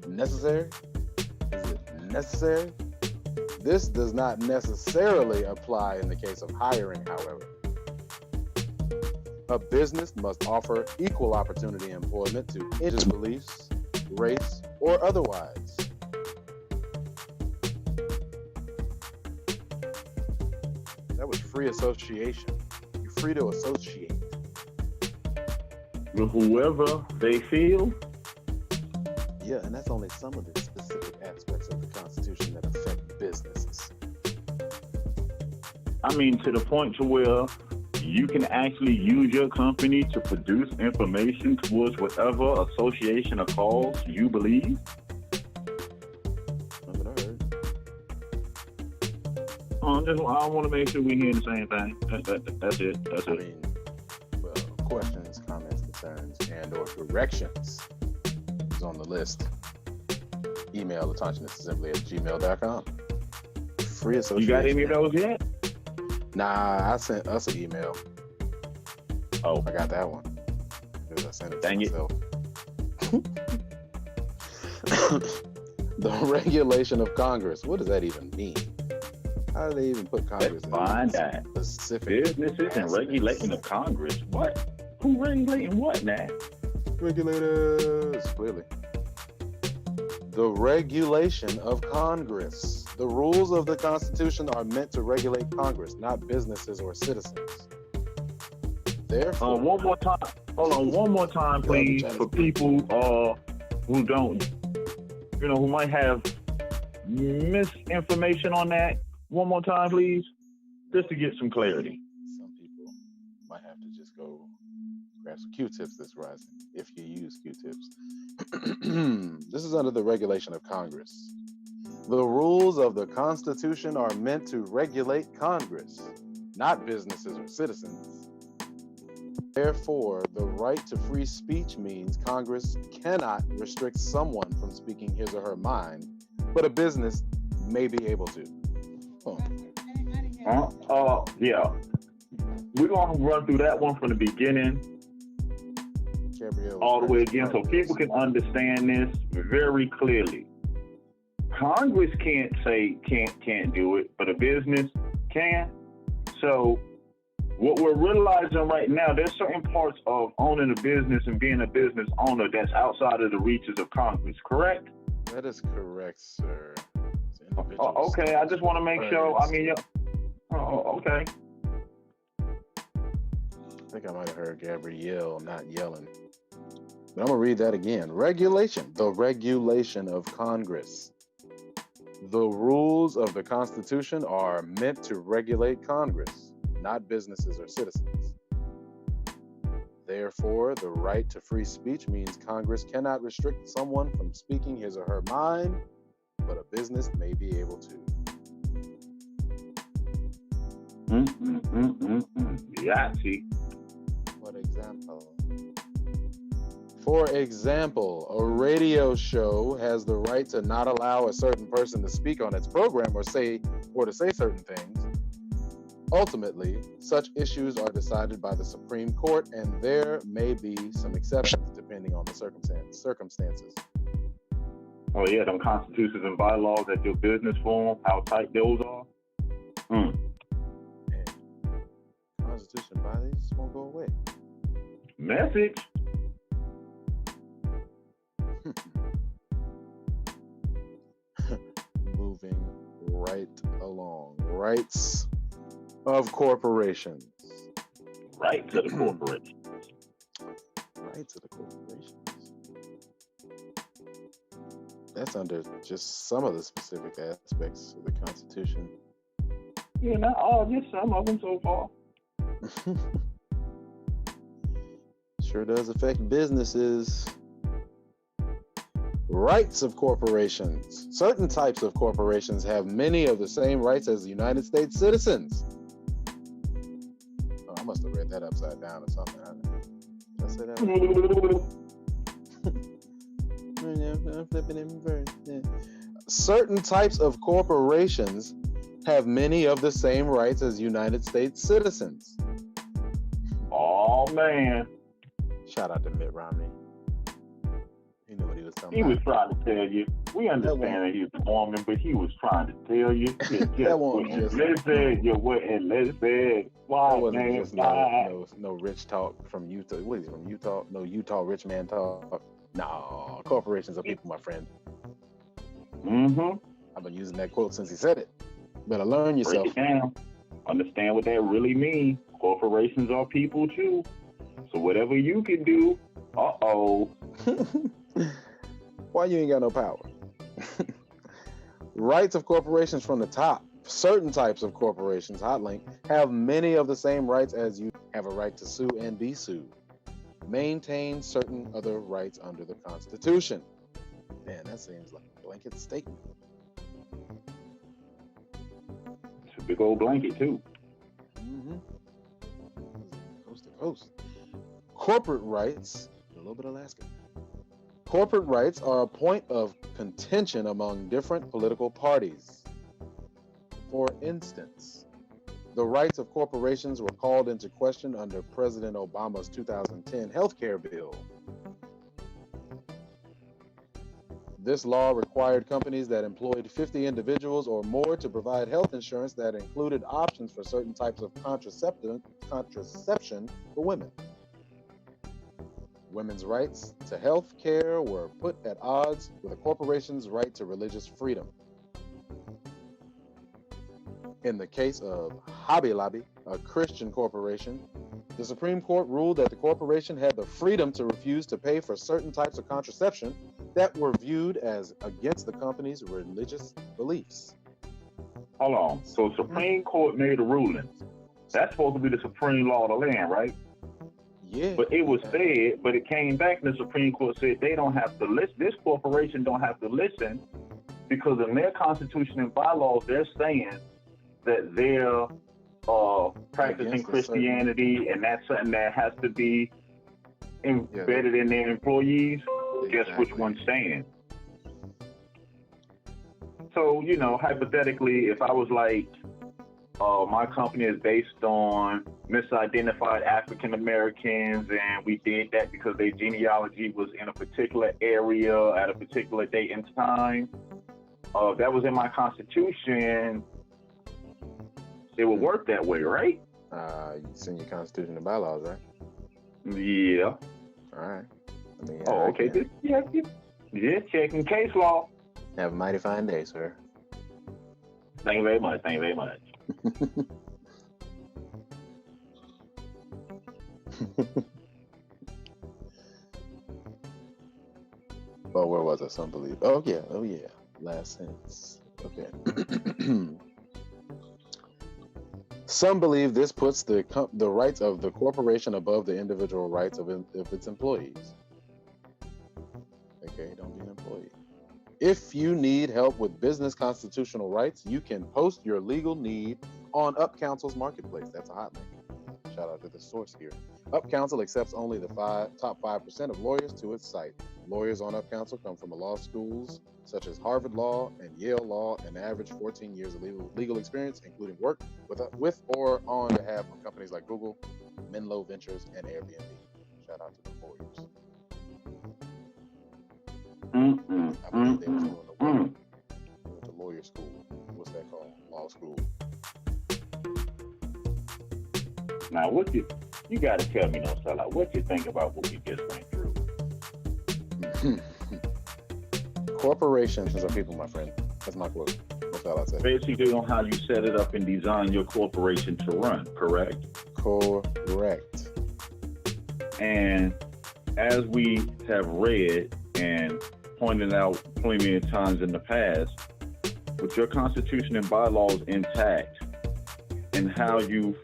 Speaker 5: Necessary? Is it necessary? This does not necessarily apply in the case of hiring, however. A business must offer equal opportunity employment to indigenous beliefs, race, or otherwise. That was free association. You're free to associate.
Speaker 3: With whoever they feel.
Speaker 5: Yeah, and that's only some of the specific aspects of the Constitution that affect businesses.
Speaker 3: I mean, to the point to where you can actually use your company to produce information towards whatever association or cause you believe.
Speaker 5: That's what I heard.
Speaker 3: I want to make sure we hear the same thing. That's it. That's
Speaker 5: I
Speaker 3: it.
Speaker 5: mean, well, questions, comments, concerns, and or corrections is on the list. Email LaTonchinessAssembly@gmail.com. Free association.
Speaker 3: You got any of those yet?
Speaker 5: Nah, I sent us an email.
Speaker 3: Oh,
Speaker 5: I got that one. Because I sent it to
Speaker 3: Dang it.
Speaker 5: myself. The regulation of Congress. What does that even mean? How do they even put Congress
Speaker 3: let's find
Speaker 5: in
Speaker 3: out.
Speaker 5: specific
Speaker 3: Businesses and
Speaker 5: aspects?
Speaker 3: regulating of Congress. What? Who regulating what now?
Speaker 5: Regulators, clearly. The regulation of Congress. The rules of the Constitution are meant to regulate Congress, not businesses or citizens. Therefore,
Speaker 3: One more time. Hold on, one more time, please, for people who don't, who might have misinformation on that. One more time, please, just to get some clarity.
Speaker 5: some people might have to just go grab some Q-tips this rising, if you use Q-tips. This is under the regulation of Congress. The rules of the Constitution are meant to regulate Congress, not businesses or citizens. Therefore, the right to free speech means Congress cannot restrict someone from speaking his or her mind, but a business may be able to.
Speaker 3: Yeah. We're going to run through that one from the beginning
Speaker 5: Gabrielle
Speaker 3: all the way again so people can understand this very clearly. Congress can't do it, but a business can. So what we're realizing right now, there's certain parts of owning a business and being a business owner that's outside of the reaches of Congress, correct?
Speaker 5: That is correct, sir.
Speaker 3: Okay, I just want to make sure. I mean, okay.
Speaker 5: I think I might have heard Gabrielle not yelling. But I'm going to read that again. Regulation. The regulation of Congress. The rules of the Constitution are meant to regulate Congress, not businesses or citizens. Therefore, the right to free speech means Congress cannot restrict someone from speaking his or her mind, but a business may be able to.
Speaker 3: Yeah, see.
Speaker 5: For example, a radio show has the right to not allow a certain person to speak on its program or to say certain things. Ultimately, such issues are decided by the Supreme Court, and there may be some exceptions depending on the circumstances.
Speaker 3: Oh yeah, them constitutions and bylaws that your business form, how tight those are.
Speaker 5: And Constitution by these just won't go away.
Speaker 3: Message.
Speaker 5: Moving right along. Rights of corporations.
Speaker 3: Right to the corporation.
Speaker 5: Rights of the corporations. That's under just some of the specific aspects of the Constitution.
Speaker 3: Yeah, not all, just some of them so far.
Speaker 5: Sure does affect businesses. Rights of corporations. Certain types of corporations have many of the same rights as United States citizens. Oh, I must have read that upside down or something. Did I say that? I'm flipping in reverse. Yeah. Certain types of corporations have many of the same rights as United States citizens.
Speaker 3: Oh man,
Speaker 5: Shout out to Mitt Romney. He knew what he was talking
Speaker 3: he
Speaker 5: about.
Speaker 3: was trying to tell you. We understand that he was performing, but he was trying to tell you.
Speaker 5: That wasn't just
Speaker 3: Listen, you wouldn't listen. Why,
Speaker 5: that wasn't
Speaker 3: man?
Speaker 5: just
Speaker 3: Why?
Speaker 5: no rich talk from Utah. What is he from Utah? No Utah rich man talk. No, corporations are people, my friend.
Speaker 3: Mm-hmm.
Speaker 5: I've been using that quote since he said it. Better learn yourself.
Speaker 3: Break it down. Understand what that really means. Corporations are people too. So whatever you can do,
Speaker 5: Why you ain't got no power? Rights of corporations from the top. Certain types of corporations, Hotlink, have many of the same rights as you have a right to sue and be sued. Maintain certain other rights under the Constitution. Man, that seems like a blanket statement.
Speaker 3: it's a big old blanket too.
Speaker 5: Mm-hmm. Coast to coast. Corporate rights, a little bit Alaska. Corporate rights are a point of contention among different political parties. For instance, the rights of corporations were called into question under President Obama's 2010 healthcare bill. This law required companies that employed 50 individuals or more to provide health insurance that included options for certain types of contraception for women. Women's rights to health care were put at odds with a corporation's right to religious freedom. In the case of Hobby Lobby, a Christian corporation, the Supreme Court ruled that the corporation had the freedom to refuse to pay for certain types of contraception that were viewed as against the company's religious beliefs.
Speaker 3: Hold on. So Supreme Court made a ruling. That's supposed to be the supreme law of the land, right?
Speaker 5: Yeah.
Speaker 3: But it was said, but it came back and the Supreme Court said they don't have to listen. This corporation don't have to listen because in their constitution and bylaws, they're saying that they're practicing Christianity and that's something that has to be embedded in their employees. Guess which one's saying? So, you know, hypothetically, if I was like, my company is based on misidentified African Americans, and we did that because their genealogy was in a particular area at a particular date and time. That was in my constitution. It would work that way, right?
Speaker 5: It's in your constitution and bylaws, right?
Speaker 3: Yeah.
Speaker 5: All right. I mean,
Speaker 3: Okay. Just checking case law.
Speaker 5: Have a mighty fine day, sir.
Speaker 3: Thank you very much. Thank you very much.
Speaker 5: Oh, where was I? Some believe. Oh yeah. Last sentence. Okay. Some believe this puts the rights of the corporation above the individual rights of its employees. Okay, don't be an employee. If you need help with business constitutional rights, you can post your legal need on UpCounsel's marketplace. That's a hot link. Shout out to the source here. UpCounsel accepts only the top 5% of lawyers to its site. Lawyers on UpCounsel come from law schools such as Harvard Law and Yale Law, and average 14 years of legal experience, including work with or on behalf of companies like Google, Menlo Ventures, and Airbnb. Shout out to the lawyers. I believe they was doing the work. They went to lawyer school. What's that called? Law school.
Speaker 3: Now, you got to tell me, no, Salah, what you think about what we just went through?
Speaker 5: Corporations are people, my friend. That's my quote. That's all I say.
Speaker 3: Basically on how you set it up and design your corporation to run, correct?
Speaker 5: Correct.
Speaker 3: And as we have read and pointed out plenty of times in the past, with your constitution and bylaws intact and how you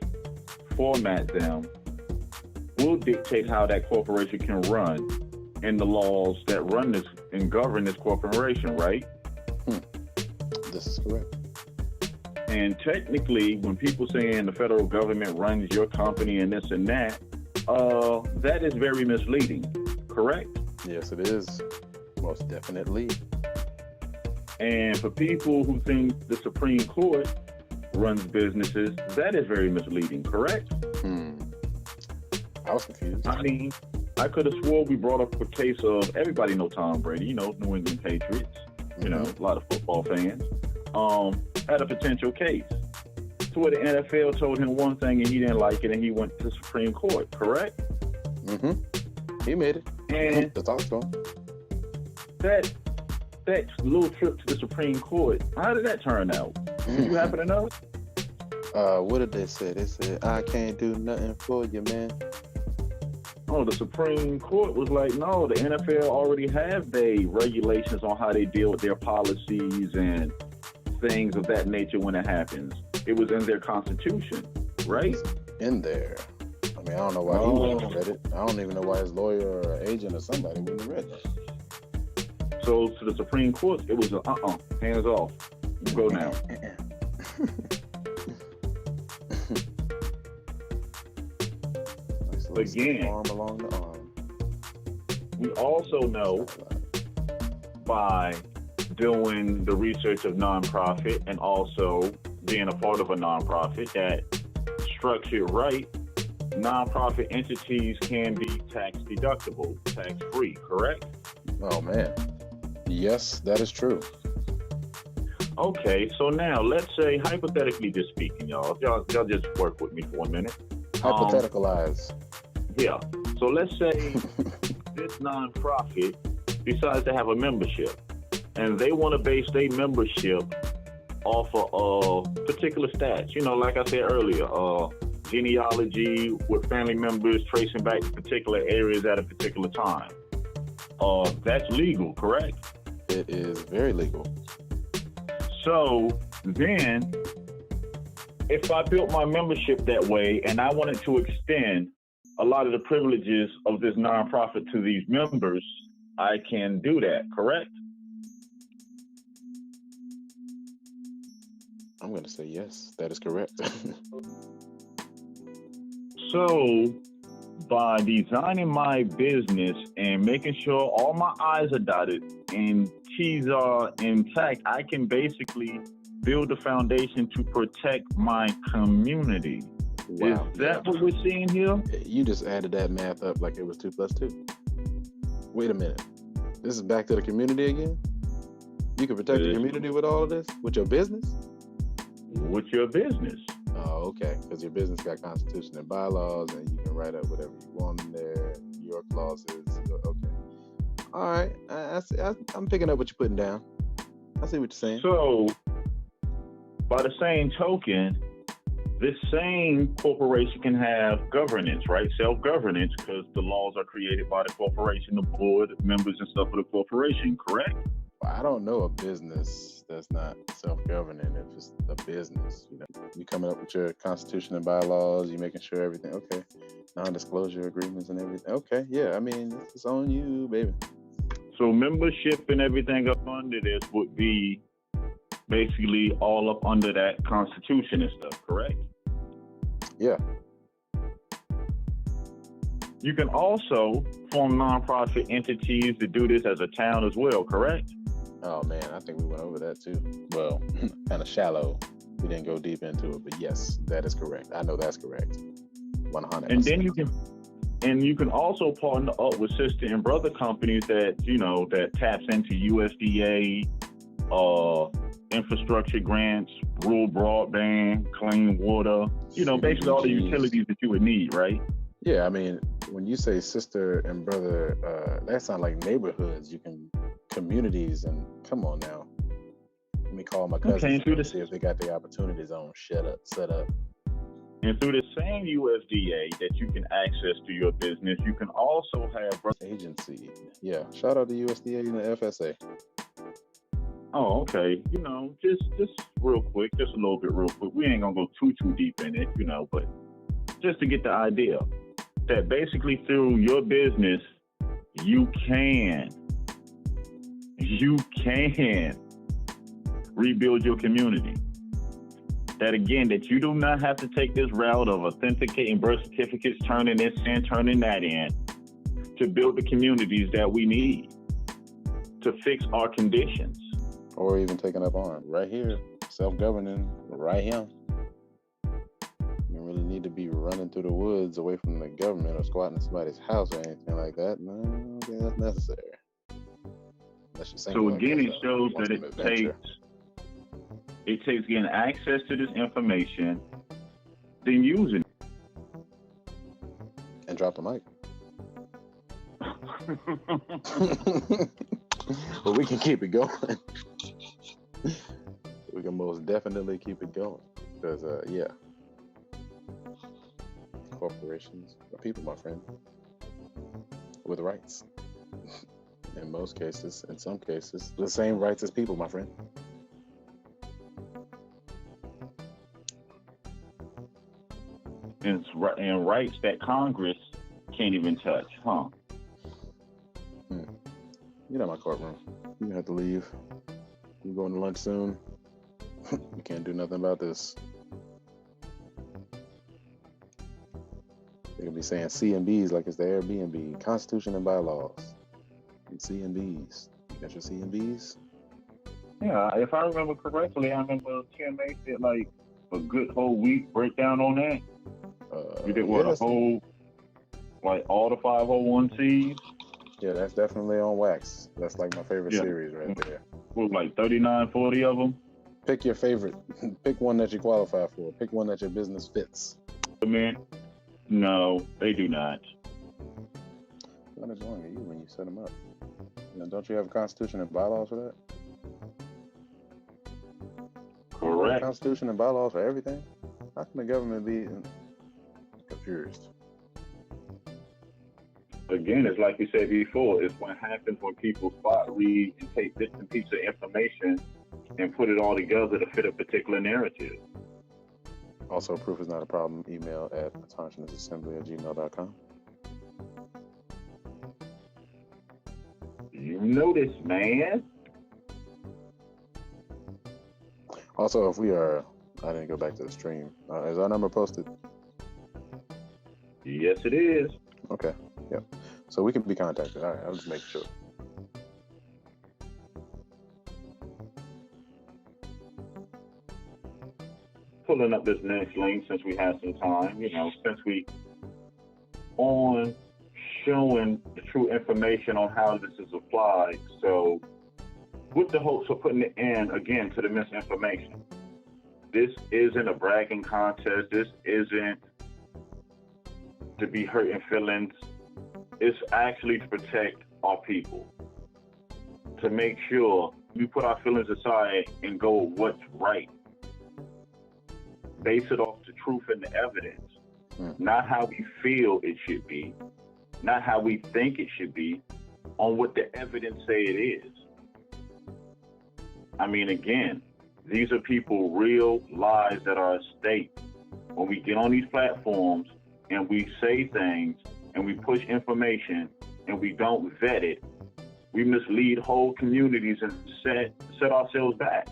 Speaker 3: format them will dictate how that corporation can run and the laws that run this and govern this corporation, right?
Speaker 5: This is correct.
Speaker 3: And technically, when people saying the federal government runs your company and this and that, that is very misleading, correct?
Speaker 5: Yes, it is. Most definitely.
Speaker 3: And for people who think the Supreme Court runs businesses, that is very misleading, correct?
Speaker 5: I was confused.
Speaker 3: I mean, I could have swore we brought up a case of, everybody know Tom Brady, you know, New England Patriots, you know, a lot of football fans, had a potential case. So where the NFL told him one thing and he didn't like it and he went to the Supreme Court, correct?
Speaker 5: He made it.
Speaker 3: And
Speaker 5: the talk's gone.
Speaker 3: that little trip to the Supreme Court, how did that turn out? Do you happen to know?
Speaker 5: What did they say? They said, I can't do nothing for you, man.
Speaker 3: Oh, the Supreme Court was like, no, the NFL already have their regulations on how they deal with their policies and things of that nature when it happens. It was in their constitution, right?
Speaker 5: In there. I mean, I don't know why he wouldn't have read it. I don't even know why his lawyer or agent or somebody wouldn't have read that.
Speaker 3: So to the Supreme Court, it was a hands off. You go now. Again,
Speaker 5: arm along the arm.
Speaker 3: We also know by doing the research of nonprofit and also being a part of a nonprofit that structured right, nonprofit entities can be tax deductible, tax free, correct?
Speaker 5: Oh man. Yes, that is true.
Speaker 3: Okay, so now let's say, hypothetically just speaking, y'all just work with me for a minute.
Speaker 5: Hypotheticalize.
Speaker 3: Yeah. So let's say this nonprofit decides to have a membership and they want to base their membership off of particular stats. You know, like I said earlier, genealogy with family members tracing back to particular areas at a particular time. That's legal, correct?
Speaker 5: It is very legal.
Speaker 3: So then, if I built my membership that way and I wanted to extend a lot of the privileges of this nonprofit to these members, I can do that, correct?
Speaker 5: I'm going to say yes, that is correct.
Speaker 3: So, by designing my business and making sure all my I's are dotted and T's are intact, I can basically build a foundation to protect my community.
Speaker 5: Wow.
Speaker 3: Is that what we're seeing here?
Speaker 5: You just added that math up like it was 2 + 2. Wait a minute. This is back to the community again? You can protect the community with all of this? With your business?
Speaker 3: With your business.
Speaker 5: Oh, okay. Because your business got constitution and bylaws, and you can write up whatever you want in there, your clauses. Okay. All right. I'm picking up what you're putting down. I see what you're saying.
Speaker 3: So, by the same token, this same corporation can have governance, right? Self-governance, because the laws are created by the corporation, the board, members and stuff of the corporation, correct?
Speaker 5: I don't know a business that's not self-governing if it's a business. You know, you coming up with your constitution and bylaws, you making sure everything, okay, non-disclosure agreements and everything. Okay, yeah, I mean, it's on you, baby.
Speaker 3: So membership and everything up under this would be basically all up under that constitution and stuff, correct?
Speaker 5: Yeah.
Speaker 3: You can also form nonprofit entities to do this as a town as well, correct?
Speaker 5: Oh man, I think we went over that too. Well, kind of shallow. We didn't go deep into it, but yes, that is correct. I know that's correct. 100%.
Speaker 3: And then you can also partner up with sister and brother companies that, you know, that taps into USDA, infrastructure grants, rural broadband, clean water, you know, basically all the utilities that you would need, right?
Speaker 5: Yeah, I mean, when you say sister and brother, that sounds like neighborhoods. You can communities, and come on now. Let me call my cousins and see if they got the opportunities on set up.
Speaker 3: And through the same USDA that you can access to your business, you can also have
Speaker 5: agency. Yeah, shout out to USDA and the FSA.
Speaker 3: Oh, okay. You know, just real quick, just a little bit real quick. We ain't gonna go too deep in it, you know, but just to get the idea that basically through your business, you can rebuild your community. That again, that you do not have to take this route of authenticating birth certificates, turning this in, turning that in, to build the communities that we need, to fix our conditions.
Speaker 5: Or even taking up arms. Right here, self-governing, right here. You don't really need to be running through the woods away from the government or squatting in somebody's house or anything like that. No, I don't think that's necessary. Unless you're
Speaker 3: So again, it shows that it takes getting access to this information, then using it.
Speaker 5: And drop the mic. But we can keep it going. We can most definitely keep it going. Because, yeah. Corporations are people, my friend. With rights. In most cases, in some cases, the same rights as people, my friend.
Speaker 3: And rights that Congress can't even touch, huh?
Speaker 5: You're not my courtroom. You're gonna have to leave. You're going to lunch soon. You can't do nothing about this. They're gonna be saying C and B's like it's the Airbnb, Constitution and bylaws. And C and B's. You got your C and B's?
Speaker 3: Yeah, if I remember correctly, I remember TMA did like a good whole week breakdown on that. You did what,
Speaker 5: yes.
Speaker 3: a whole, like all the 501Cs?
Speaker 5: Yeah, that's definitely on wax. That's like my favorite
Speaker 3: Yeah.
Speaker 5: series right there.
Speaker 3: What, like 39, 40 of them?
Speaker 5: Pick your favorite. Pick one that you qualify for. Pick one that your business fits.
Speaker 3: Man, no, they do not.
Speaker 5: What is wrong with you when you set them up? You know, don't you have a constitution and bylaws for that?
Speaker 3: Correct.
Speaker 5: Constitution and bylaws for everything? How can the government be confused?
Speaker 3: Again, it's like you said before, it's what happens when people spot read and take bits and pieces of information and put it all together to fit a particular narrative.
Speaker 5: Also, proof is not a problem. Email at autonomousassembly@gmail.com.
Speaker 3: You know this, man.
Speaker 5: Also, if we are, I didn't go back to the stream. Is our number posted?
Speaker 3: Yes, it is.
Speaker 5: Okay. Yep. So we can be contacted. All right. I'll just make sure.
Speaker 3: Pulling up this next link since we have some time, since we on showing the true information on how this is applied. So with the hopes of putting an end again to the misinformation. This isn't a bragging contest. This isn't to be hurting feelings. It's actually to protect our people. To make sure we put our feelings aside and go with what's right. Base it off the truth and the evidence. Not how we feel it should be, not how we think it should be, on what the evidence say it is. I mean, again, these are people, real lives that are at stake. When we get on these platforms and we say things and we push information and we don't vet it, we mislead whole communities and set ourselves back.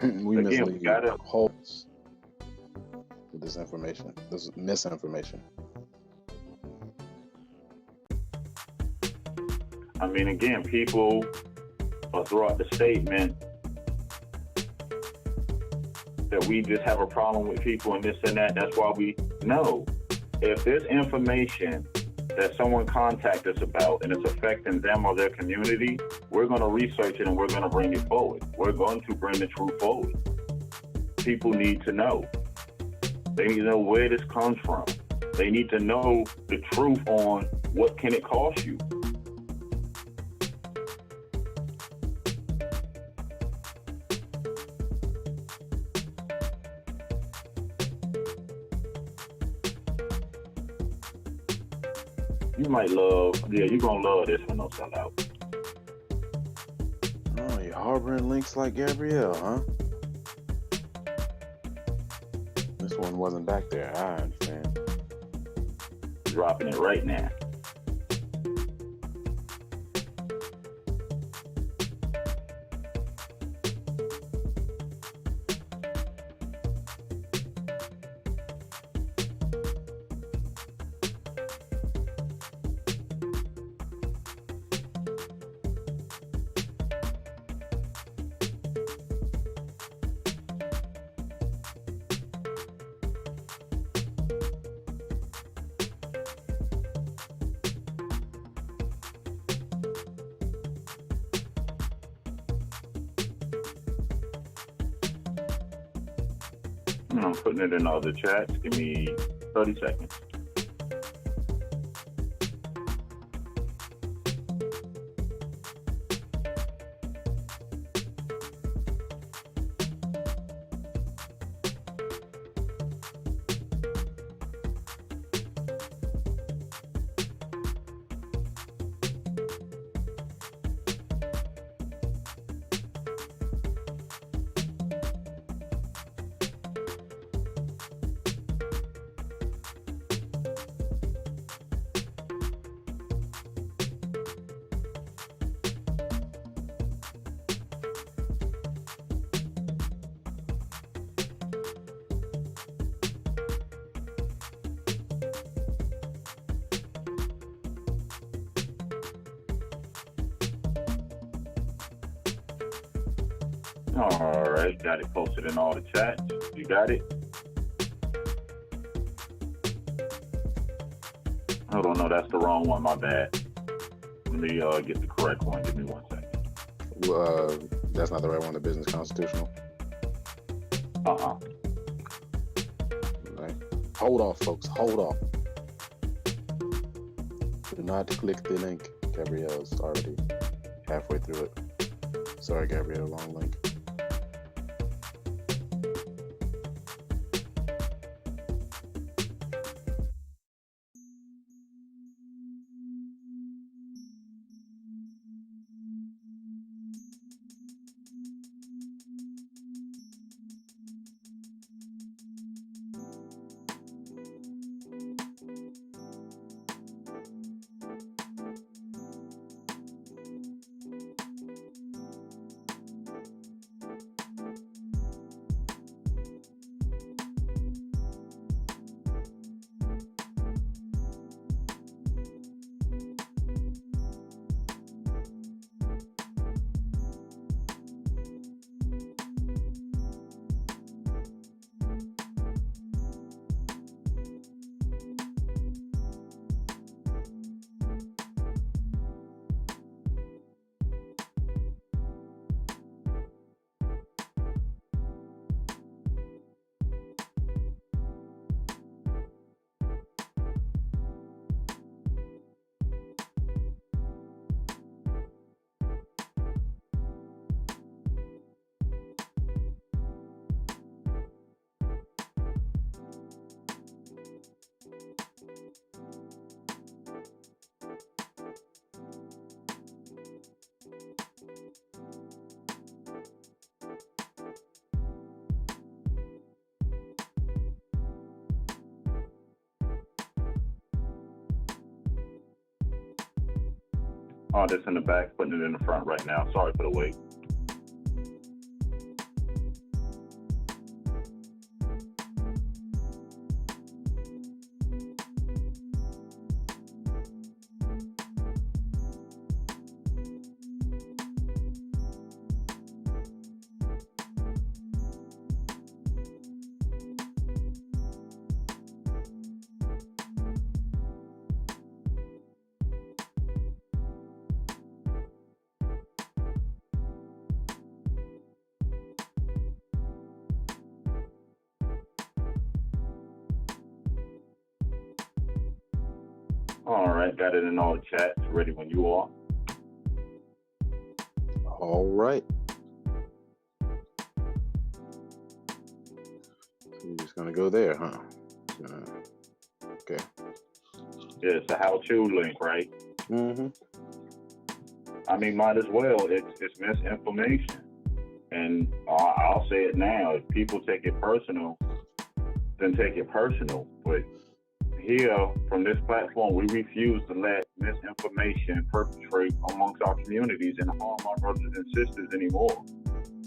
Speaker 5: We
Speaker 3: Again, we gotta
Speaker 5: holes with this information, this misinformation.
Speaker 3: I mean, again, people throughout the statement that we just have a problem with people and this and that. That's why we know if there's information that someone contact us about and it's affecting them or their community, we're going to research it and we're going to bring it forward. We're going to bring the truth forward. People need to know. They need to know where this comes from. They need to know the truth on what can it cost you. You might love, you're going to love this one, no sellout.
Speaker 5: Oh, you're harboring links like Gabrielle, huh? This one wasn't back there, I understand.
Speaker 3: Dropping it right now. I'm putting it in all the chats. Give me 30 seconds. All right, got it posted in all the chats. You got it? Hold on, no, that's the wrong one. My bad. Let me get the correct one. Give me 1 second.
Speaker 5: That's not the right one. The business constitutional. Right. Hold off, folks. Hold off. Do not click the link. Gabrielle's already halfway through it. Sorry, Gabrielle, long link.
Speaker 3: Oh, that's in the back, putting it in the front right now. Sorry for the wait. All right, got it in all the chats. Ready when you are.
Speaker 5: All right. So you're just gonna go there, huh? Okay.
Speaker 3: Yeah, it's a how-to link, right?
Speaker 5: Mm-hmm.
Speaker 3: I mean, might as well. It's misinformation, and I'll say it now. If people take it personal, then take it personal. But here, from this platform, we refuse to let misinformation perpetrate amongst our communities and harm our brothers and sisters anymore.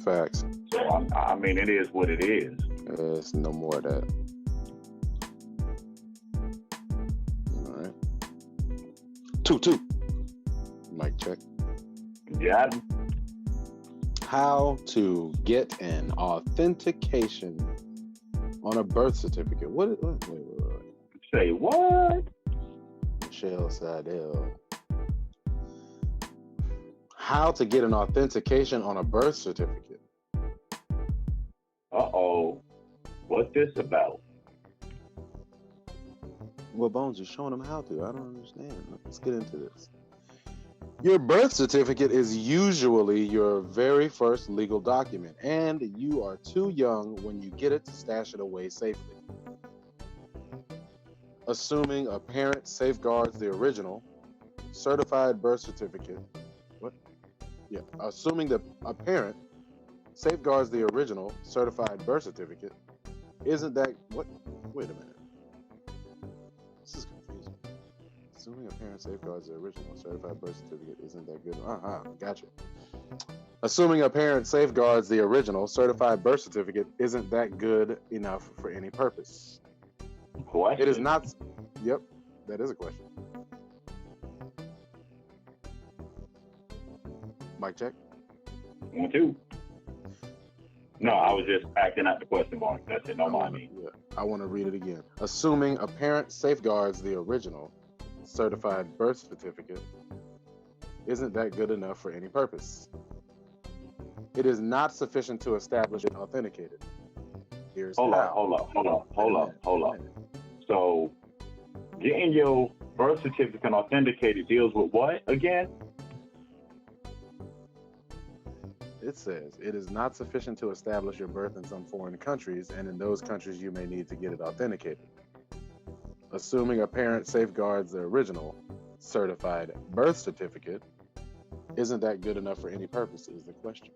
Speaker 5: Facts.
Speaker 3: So, I mean, it is what it is.
Speaker 5: There's no more of that. All right. 2-2. Mic check.
Speaker 3: Yeah.
Speaker 5: How to get an authentication on a birth certificate. Wait.
Speaker 3: Say what?
Speaker 5: Michelle Seidel. How to get an authentication on a birth certificate.
Speaker 3: Uh-oh. What's this about?
Speaker 5: Well, Bones is showing them how to. I don't understand. Let's get into this. Your birth certificate is usually your very first legal document, and you are too young when you get it to stash it away safely. Assuming a parent safeguards the original certified birth certificate. What? Yeah. Assuming that a parent safeguards the original certified birth certificate, isn't that what? Wait a minute. This is confusing. Assuming a parent safeguards the original certified birth certificate, isn't that good? Gotcha. Assuming a parent safeguards the original certified birth certificate, isn't that good enough for any purpose?
Speaker 3: Question.
Speaker 5: It is not. Yep, that is a question. Mic check.
Speaker 3: 1, 2. No, I was just acting out the question mark. That's it. No mind me.
Speaker 5: Yeah, I want to read it again. Assuming a parent safeguards the original certified birth certificate, isn't that good enough for any purpose? It is not sufficient to establish and authenticate it. Here's
Speaker 3: Hold
Speaker 5: how.
Speaker 3: on. So, getting your birth certificate authenticated deals with what again?
Speaker 5: It says, it is not sufficient to establish your birth in some foreign countries, and in those countries you may need to get it authenticated. Assuming a parent safeguards the original certified birth certificate, isn't that good enough for any purpose is the question.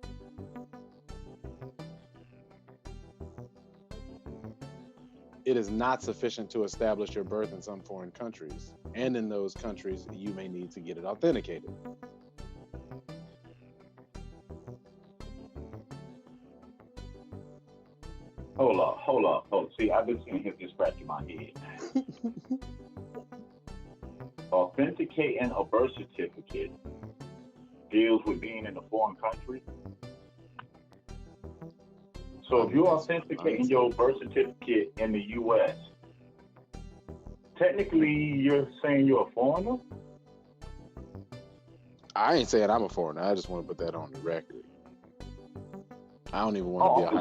Speaker 5: It is not sufficient to establish your birth in some foreign countries, and in those countries you may need to get it authenticated.
Speaker 3: Hold up. See, I've been sitting here just scratching my head. Authenticating a birth certificate deals with being in a foreign country. So if you're authenticating your birth certificate in the U.S., technically you're saying you're a foreigner?
Speaker 5: I ain't saying I'm a foreigner. I just want to put that on the record. I don't even want to be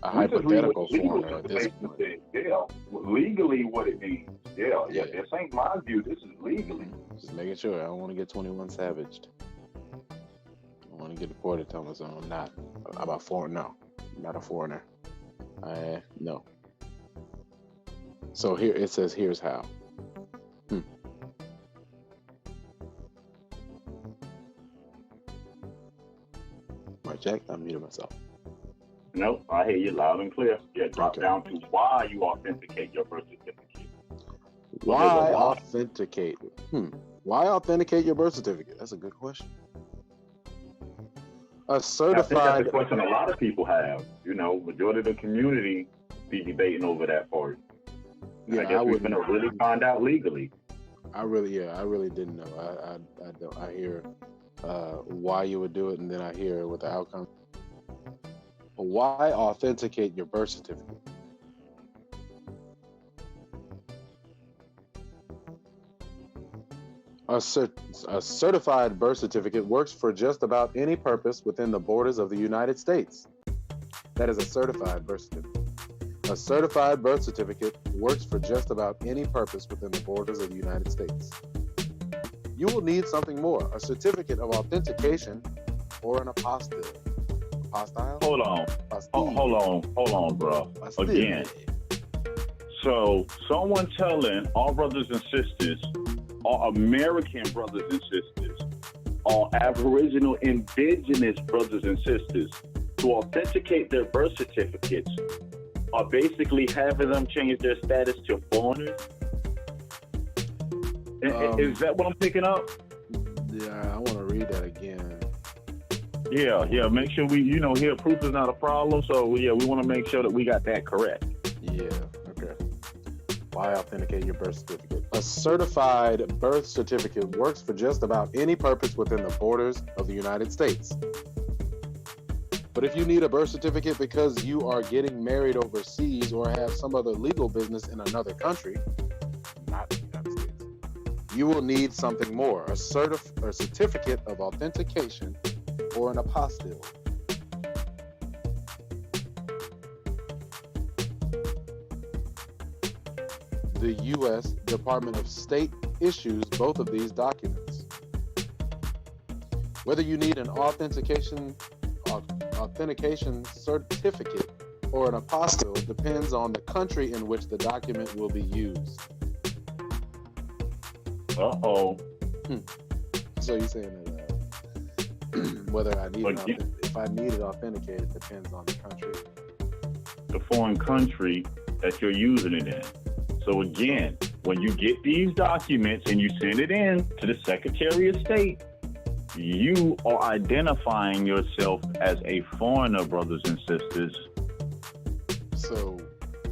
Speaker 5: a hypothetical foreigner at this point.
Speaker 3: Yeah, legally what it means. Yeah. This ain't my view. This is legally.
Speaker 5: Just making sure. I don't want to get 21 savaged. I want to get deported, telling us I'm not. I'm a foreigner. No, I'm not a foreigner. No. So here it says, here's how. Mic check. I muted myself.
Speaker 3: Nope, I hear you loud and clear. Yeah, drop down to why you authenticate your birth certificate.
Speaker 5: Why authenticate? Why authenticate your birth certificate? That's a good question. A certified.
Speaker 3: I think that's a question a lot of people have. You know, majority of the community be debating over that part.
Speaker 5: Yeah,
Speaker 3: I guess we're gonna really find out legally.
Speaker 5: I really didn't know. I don't. I hear why you would do it, and then I hear what the outcome. Why authenticate your birth certificate? A certified birth certificate works for just about any purpose within the borders of the United States. That is a certified birth certificate. A certified birth certificate works for just about any purpose within the borders of the United States. You will need something more, a certificate of authentication or an apostille. Apostille?
Speaker 3: Hold on, bro.
Speaker 5: Apostille.
Speaker 3: Again. So someone telling our brothers and sisters, our American brothers and sisters, our Aboriginal indigenous brothers and sisters to authenticate their birth certificates are basically having them change their status to foreigners? Is that what I'm picking up?
Speaker 5: Yeah, I want to read that again.
Speaker 3: Yeah. Make sure we, here proof is not a problem. So we want to make sure that we got that correct.
Speaker 5: Yeah. Okay. Why authenticate your birth certificate? A certified birth certificate works for just about any purpose within the borders of the United States. But if you need a birth certificate because you are getting married overseas or have some other legal business in another country, not the United States, you will need something more, a certificate of authentication or an apostille. the U.S. Department of State issues both of these documents. Whether you need an authentication certificate or an apostille depends on the country in which the document will be used.
Speaker 3: Uh-oh.
Speaker 5: So you're saying that whether I need if I need it authenticated depends on the country.
Speaker 3: The foreign country that you're using it in. So again, when you get these documents and you send it in to the Secretary of State, you are identifying yourself as a foreigner, brothers and sisters.
Speaker 5: So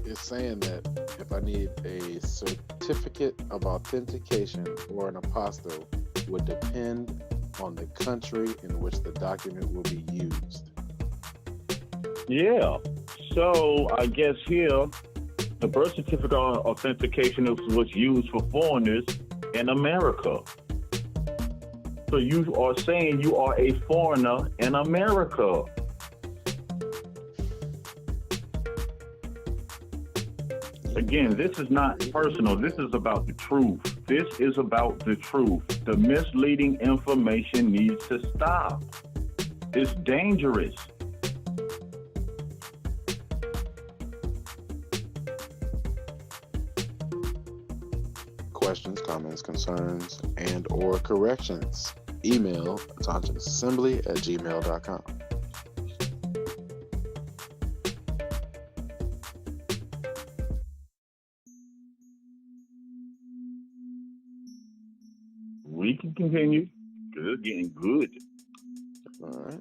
Speaker 5: it's saying that if I need a certificate of authentication or an apostille would depend on the country in which the document will be used.
Speaker 3: Yeah. So I guess here, the birth certificate authentication is what's used for foreigners in America. So you are saying you are a foreigner in America. Again, this is not personal. This is about the truth. This is about the truth. The misleading information needs to stop. It's dangerous.
Speaker 5: Questions, comments, concerns, and or corrections. Email attentionassembly@gmail.com.
Speaker 3: We can continue because it's getting good.
Speaker 5: All right.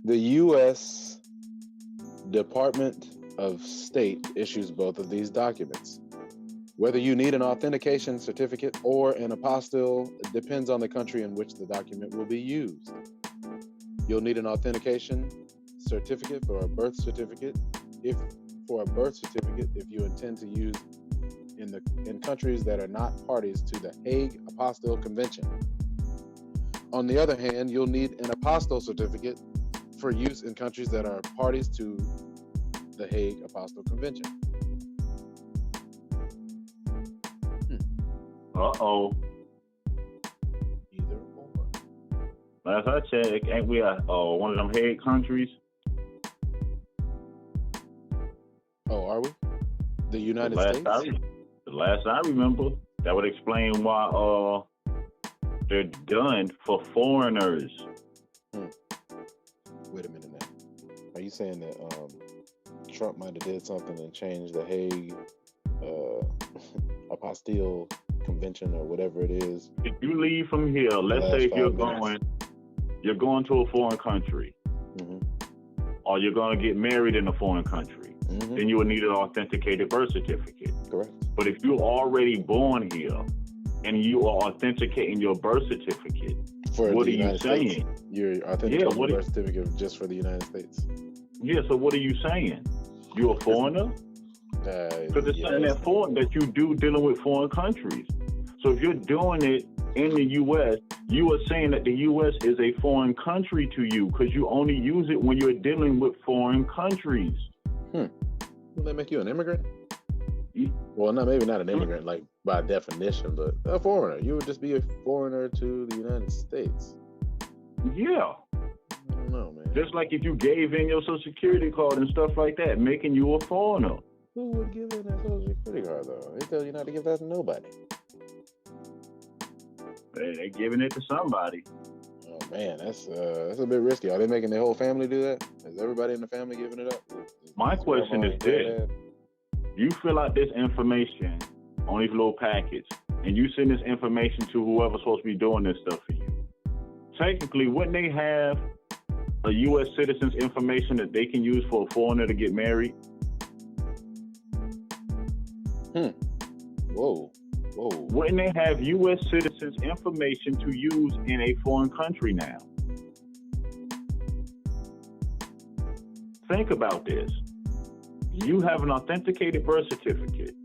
Speaker 5: The U.S. Department of State issues both of these documents. Whether you need an authentication certificate or an apostille depends on the country in which the document will be used. You'll need an authentication certificate for a birth certificate if you intend to use in countries that are not parties to the Hague Apostille Convention. On the other hand, you'll need an apostille certificate for use in countries that are parties to the Hague Apostille Convention.
Speaker 3: Uh-oh.
Speaker 5: Either or.
Speaker 3: Last I checked, ain't we one of them Hague countries?
Speaker 5: Oh, are we? The United States?
Speaker 3: The last I remember, that would explain why they're done for foreigners.
Speaker 5: Wait a minute now. Are you saying that Trump might have did something and changed the Hague Apostille Convention or whatever it is?
Speaker 3: If you leave from here, let's say if you're going to a foreign country, or you're going to get married in a foreign country, then you would need an authenticated birth certificate.
Speaker 5: Correct.
Speaker 3: But if you're already born here and you are authenticating your birth certificate, what are you saying?
Speaker 5: You're authenticating your birth certificate just for the United States.
Speaker 3: Yeah, so what are you saying? You're a foreigner? Because it's saying that you do dealing with foreign countries. So if you're doing it in the U.S., you are saying that the U.S. is a foreign country to you because you only use it when you're dealing with foreign countries.
Speaker 5: Will that make you an immigrant? Well, maybe not an immigrant, like by definition, but a foreigner. You would just be a foreigner to the United States.
Speaker 3: Yeah.
Speaker 5: I don't know, man.
Speaker 3: Just like if you gave in your Social Security card and stuff like that, making you a foreigner.
Speaker 5: Who would give in that Social Security card, though? They tell you not to give that to nobody.
Speaker 3: They're giving it to somebody.
Speaker 5: Oh man, that's a bit risky. Are they making their whole family do that? Is everybody in the family giving it up?
Speaker 3: My question is this: you fill out this information on these little packets, and you send this information to whoever's supposed to be doing this stuff for you. Technically, wouldn't they have a U.S. citizen's information that they can use for a foreigner to get married?
Speaker 5: Whoa.
Speaker 3: Wouldn't they have U.S. citizens' information to use in a foreign country now? Think about this. You have an authenticated birth certificate.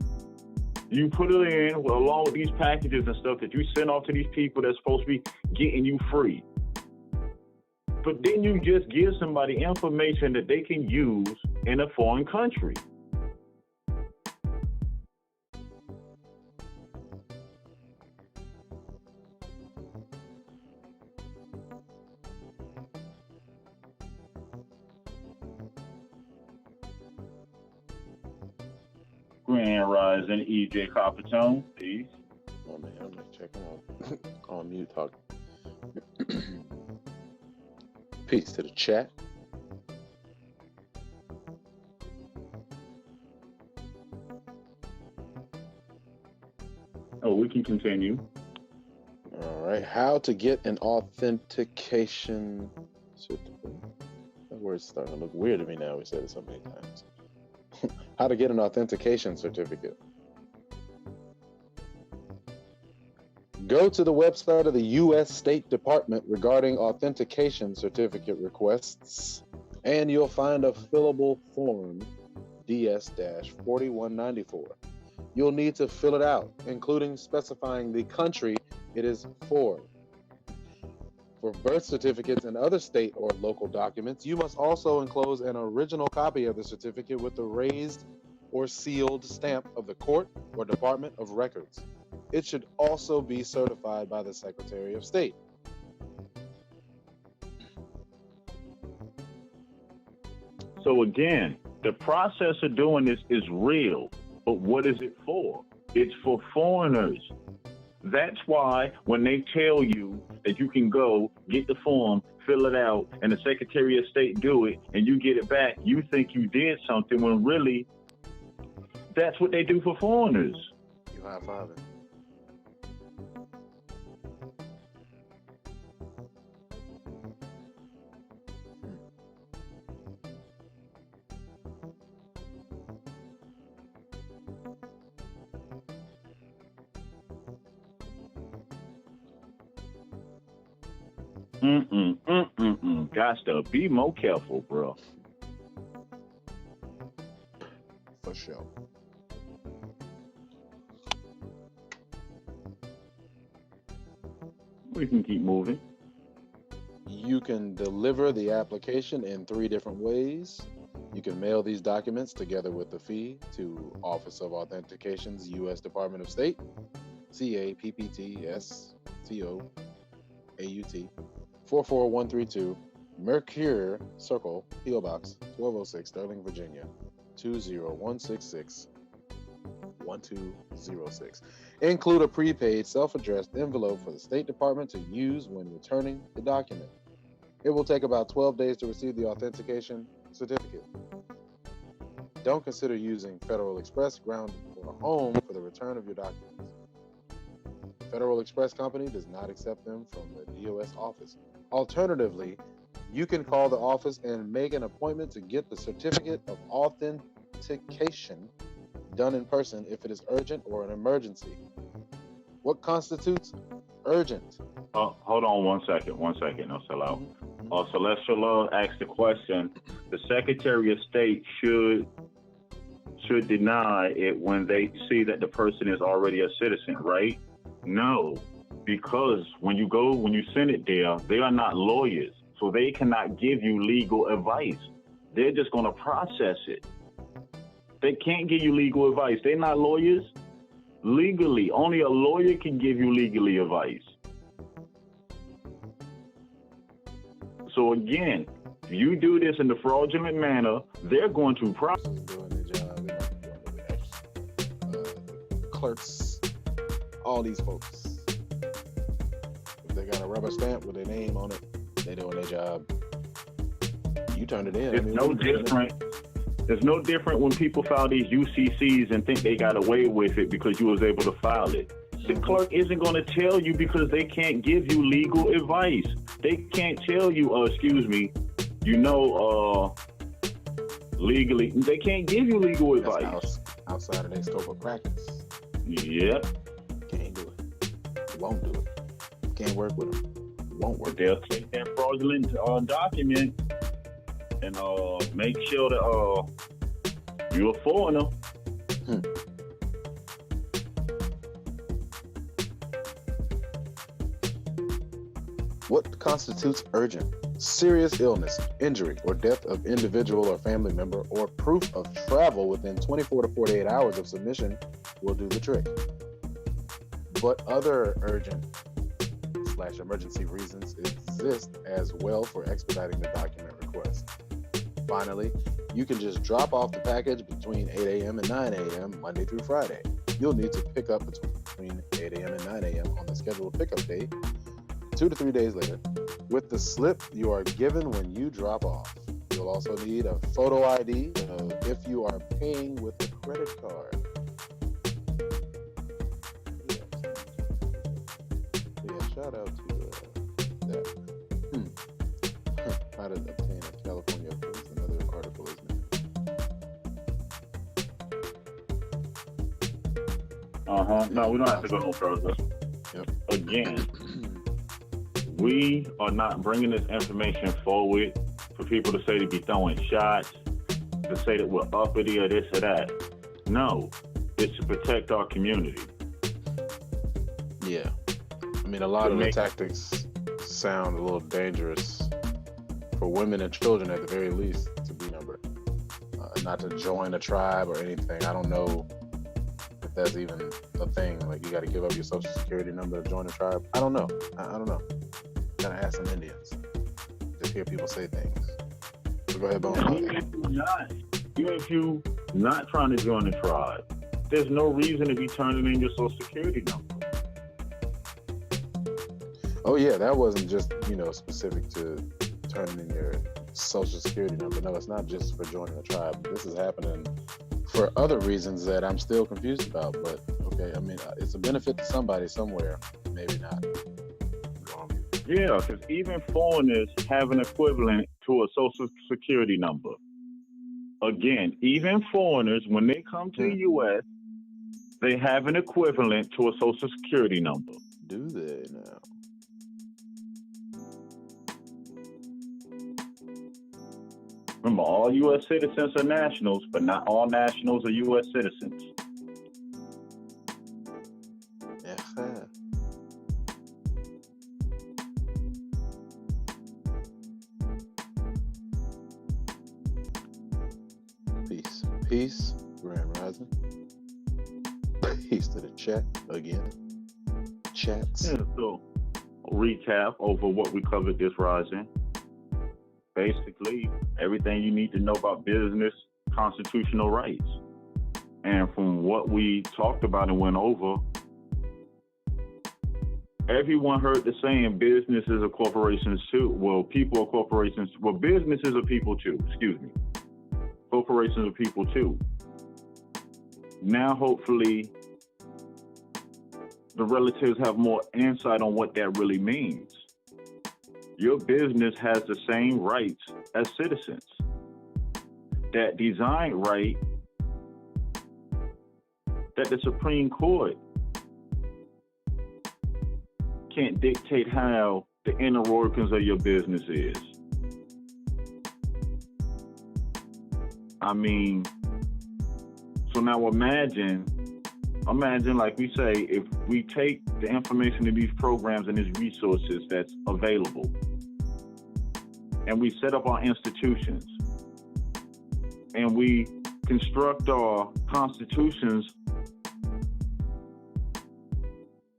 Speaker 3: You put it in along with these packages and stuff that you send off to these people that's supposed to be getting you free. But then you just give somebody information that they can use in a foreign country. Grand Rising, EJ Coppertone. Peace.
Speaker 5: Oh man, I'm gonna check him out. On mute talk. Peace to the chat.
Speaker 3: Oh, we can continue.
Speaker 5: All right. How to get an authentication certificate. That word's starting to look weird to me now. We said it so many times. How to get an authentication certificate. Go to the website of the U.S. State Department regarding authentication certificate requests, and you'll find a fillable form, DS-4194. You'll need to fill it out, including specifying the country it is for. For birth certificates and other state or local documents, you must also enclose an original copy of the certificate with the raised or sealed stamp of the court or Department of Records. It should also be certified by the Secretary of State.
Speaker 3: So again, the process of doing this is real, but what is it for? It's for foreigners. That's why when they tell you that you can go get the form, fill it out, and the Secretary of State do it, and you get it back, you think you did something when really that's what they do for foreigners.
Speaker 5: You high-fiving.
Speaker 3: Got to be more careful, bro.
Speaker 5: For sure.
Speaker 3: We can keep moving.
Speaker 5: You can deliver the application in 3 different ways. You can mail these documents together with the fee to Office of Authentication's U.S. Department of State, CAPPTSTOAUT, 44132, Mercure Circle, P.O. Box 1206, Sterling, Virginia, 20166, 1206. Include a prepaid self-addressed envelope for the State Department to use when returning the document. It will take about 12 days to receive the authentication certificate. Don't consider using Federal Express, ground, or home for the return of your documents. The Federal Express Company does not accept them from the DOS office. Alternatively, you can call the office and make an appointment to get the certificate of authentication done in person if it is urgent or an emergency. What constitutes urgent?
Speaker 3: Hold on one second. No, sell out. Celestial Love asked the question. The Secretary of State should deny it when they see that the person is already a citizen, right? No, because when you send it there, they are not lawyers, so they cannot give you legal advice. They're just going to process it. They can't give you legal advice. They're not lawyers. Legally, only a lawyer can give you legally advice. So again, if you do this in the fraudulent manner, they're going to process.
Speaker 5: Doing their job, clerks, all these folks. If they got a rubber stamp with their name on it, they doing their job. You turn it in.
Speaker 3: It's no different. It's no different when people file these UCCs and think they got away with it because you was able to file it. The clerk isn't going to tell you because they can't give you legal advice. They can't tell you, legally, they can't give you legal advice.
Speaker 5: Outside of their scope of practice.
Speaker 3: Yep.
Speaker 5: Can't do it. Won't do it. Can't work with them. Won't work.
Speaker 3: They'll take that fraudulent document and make sure that you're a foreigner.
Speaker 5: What constitutes urgent? Serious illness, injury, or death of individual or family member, or proof of travel within 24 to 48 hours of submission will do the trick. But other urgent/emergency reasons exist as well for expediting the document request. Finally, you can just drop off the package between 8 a.m. and 9 a.m. Monday through Friday. You'll need to pick up between 8 a.m. and 9 a.m. on the scheduled pickup date 2 to 3 days later. With the slip you are given when you drop off. You'll also need a photo ID if you are paying with a credit card. Yeah, shout out to that. How to obtain a California is another article, isn't it?
Speaker 3: No, we don't have to go no further.
Speaker 5: Yep.
Speaker 3: Again, we are not bringing this information forward for people to say to be throwing shots, to say that we're uppity or this or that. No, it's to protect our community.
Speaker 5: Yeah. I mean, a lot of the tactics sound a little dangerous for women and children at the very least to be numbered. Not to join a tribe or anything. I don't know if that's even a thing. Like, you got to give up your social security number to join a tribe. I don't know. I don't know. Gotta ask some Indians. Just hear people say things. So go ahead, Bone.
Speaker 3: Even if you're not trying to join the tribe, there's no reason to be turning in your social security number.
Speaker 5: Oh yeah, that wasn't just, specific to turning in your social security number. No, it's not just for joining a tribe. This is happening for other reasons that I'm still confused about. But okay, I mean, it's a benefit to somebody somewhere. Maybe not.
Speaker 3: Yeah, because even foreigners have an equivalent to a social security number. Again, even foreigners, when they come to the U.S., they have an equivalent to a social security number.
Speaker 5: Do they now?
Speaker 3: Remember, all U.S. citizens are nationals, but not all nationals are U.S. citizens.
Speaker 5: Yeah. Peace, Grand Rising. Peace to the chat again. Chats.
Speaker 3: Yeah, so, recap over what we covered this rising. Basically, everything you need to know about business, constitutional rights. And from what we talked about and went over, everyone heard the saying, businesses are corporations too. Well, people are corporations. Well, businesses are people too. Excuse me. Corporations are people too. Now, hopefully, the relatives have more insight on what that really means. Your business has the same rights as citizens. That design right that the Supreme Court can't dictate how the inner workings of your business is. I mean, so now imagine like we say, if we take the information in these programs and these resources that's available, and we set up our institutions, and we construct our constitutions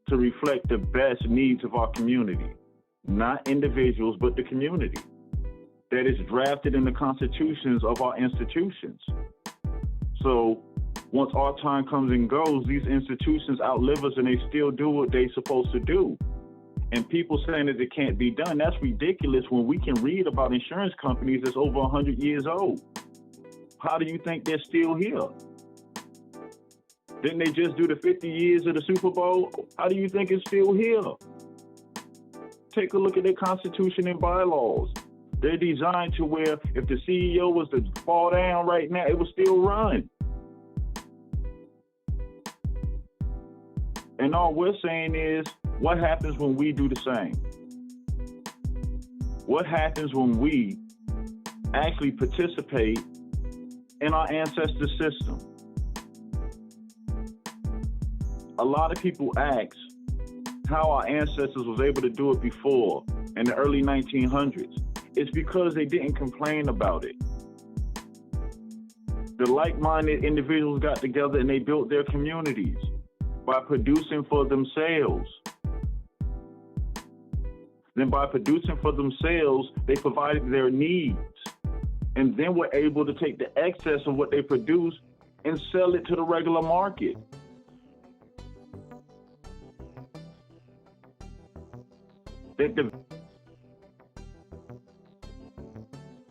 Speaker 3: to reflect the best needs of our community, not individuals, but the community that is drafted in the constitutions of our institutions. So once our time comes and goes, these institutions outlive us and they still do what they're supposed to do. And people saying that it can't be done, that's ridiculous when we can read about insurance companies that's over 100 years old. How do you think they're still here? Didn't they just do the 50 years of the Super Bowl? How do you think it's still here? Take a look at their constitution and bylaws. They're designed to where if the CEO was to fall down right now, it would still run. And all we're saying is, what happens when we do the same? What happens when we actually participate in our ancestor system? A lot of people ask how our ancestors was able to do it before in the early 1900s. It's because they didn't complain about it. The like-minded individuals got together and they built their communities by producing for themselves. Then by producing for themselves, they provided their needs. And then we're able to take the excess of what they produce and sell it to the regular market.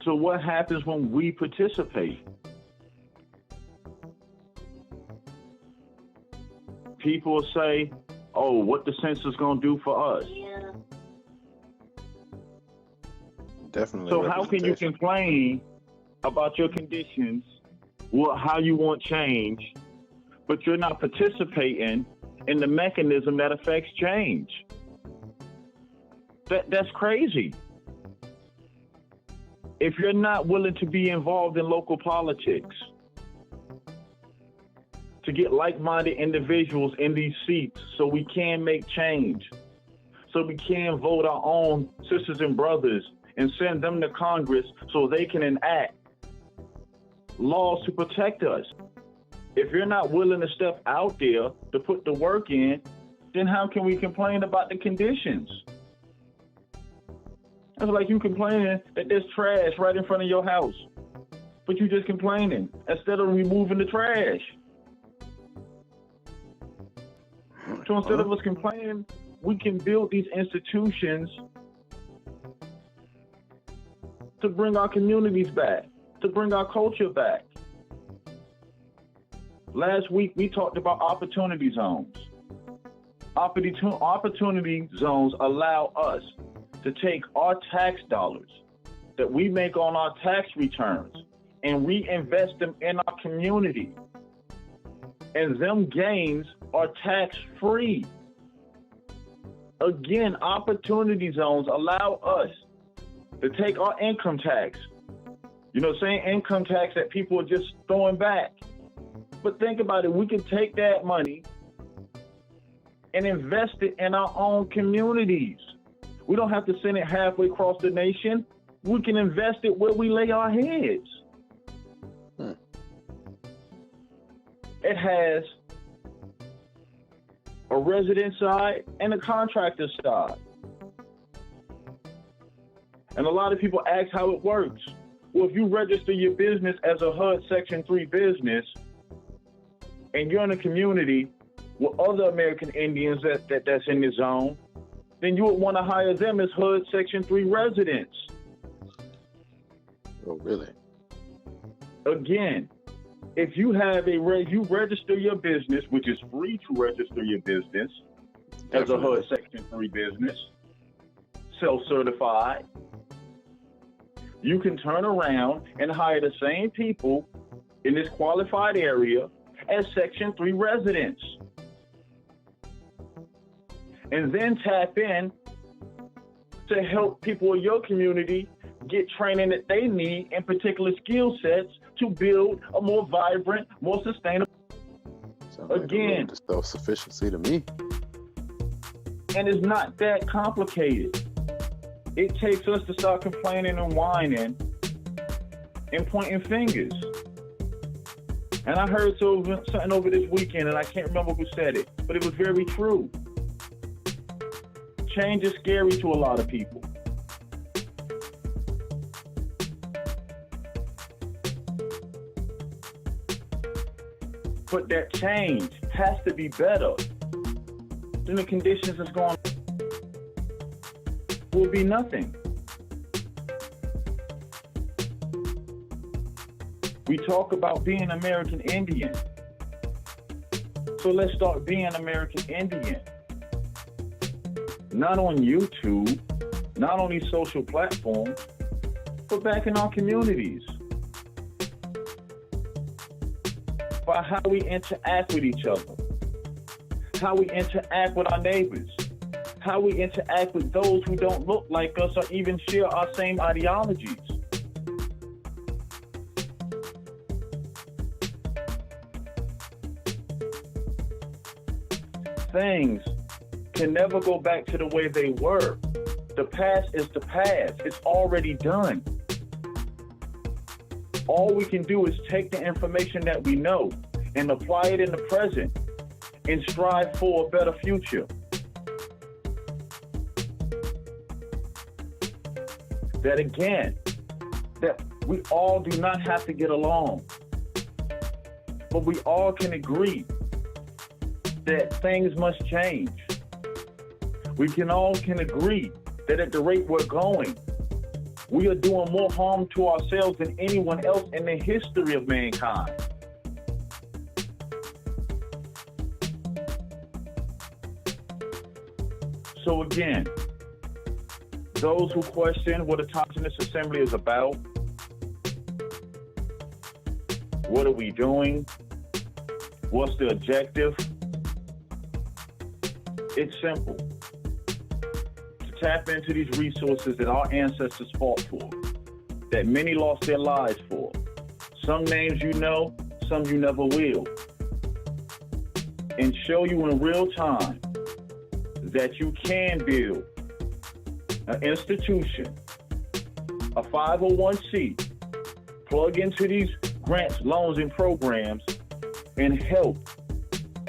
Speaker 3: So what happens when we participate? People say, oh, what the census gonna do for us?
Speaker 5: Definitely.
Speaker 3: So how can you complain about your conditions, how you want change, but you're not participating in the mechanism that affects change? That's crazy. If you're not willing to be involved in local politics, to get like-minded individuals in these seats so we can make change, so we can vote our own sisters and brothers and send them to Congress so they can enact laws to protect us. If you're not willing to step out there to put the work in, then how can we complain about the conditions? It's like you complaining that there's trash right in front of your house, but you just complaining instead of removing the trash. So instead of us complaining, we can build these institutions to bring our communities back, to bring our culture back. Last week, we talked about opportunity zones. Opportunity zones allow us to take our tax dollars that we make on our tax returns and reinvest them in our community. And them gains are tax-free. Again, opportunity zones allow us to take our income tax, income tax that people are just throwing back. But think about it, we can take that money and invest it in our own communities. We don't have to send it halfway across the nation. We can invest it where we lay our heads. It has a resident side and a contractor side. And a lot of people ask how it works. Well, if you register your business as a HUD Section 3 business, and you're in a community with other American Indians that's in the zone, then you would want to hire them as HUD Section 3 residents.
Speaker 5: Oh, really?
Speaker 3: Again, if you have you register your business, which is free to register your business as a HUD Section 3 business, self-certified, you can turn around and hire the same people in this qualified area as Section 3 residents. And then tap in to help people in your community get training that they need in particular skill sets to build a more vibrant, more sustainable.
Speaker 5: Again, self-sufficiency to me.
Speaker 3: And it's not that complicated. It takes us to start complaining and whining and pointing fingers. And I heard something over this weekend, and I can't remember who said it, but it was very true. Change is scary to a lot of people. But that change has to be better than the conditions that's going on. Will be nothing. We talk about being American Indian. So let's start being American Indian. Not on YouTube, not on these social platforms, but back in our communities. By how we interact with each other, how we interact with our neighbors, how we interact with those who don't look like us or even share our same ideologies. Things can never go back to the way they were. The past is the past. It's already done. All we can do is take the information that we know and apply it in the present and strive for a better future. That again, that We all do not have to get along, but we all can agree that things must change. We can agree that at the rate we're going, we are doing more harm to ourselves than anyone else in the history of mankind. So again, those who question what autonomous assembly is about, what are we doing? What's the objective? It's simple. To tap into these resources that our ancestors fought for, that many lost their lives for. Some names you know, some you never will. And show you in real time that you can build an institution, a 501c, plug into these grants, loans, and programs, and help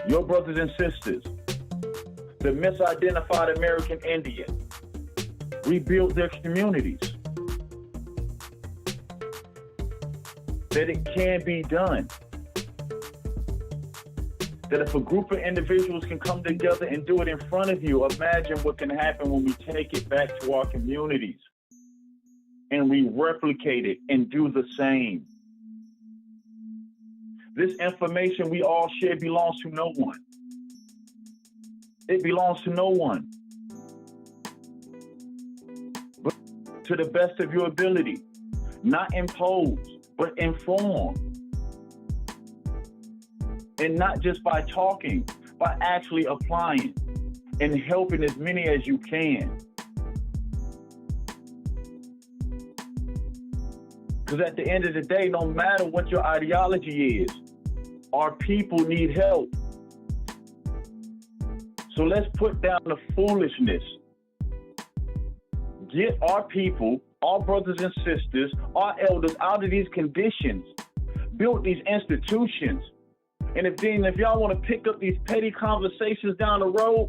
Speaker 3: your brothers and sisters, the misidentified American Indian, rebuild their communities. That it can be done. That if a group of individuals can come together and do it in front of you, imagine what can happen when we take it back to our communities and we replicate it and do the same. This information we all share belongs to no one. It belongs to no one. But to the best of your ability, not impose, but inform. And not just by talking, by actually applying and helping as many as you can. Because at the end of the day, no matter what your ideology is, our people need help. So let's put down the foolishness. Get our people, our brothers and sisters, our elders out of these conditions. Build these institutions. And if y'all want to pick up these petty conversations down the road,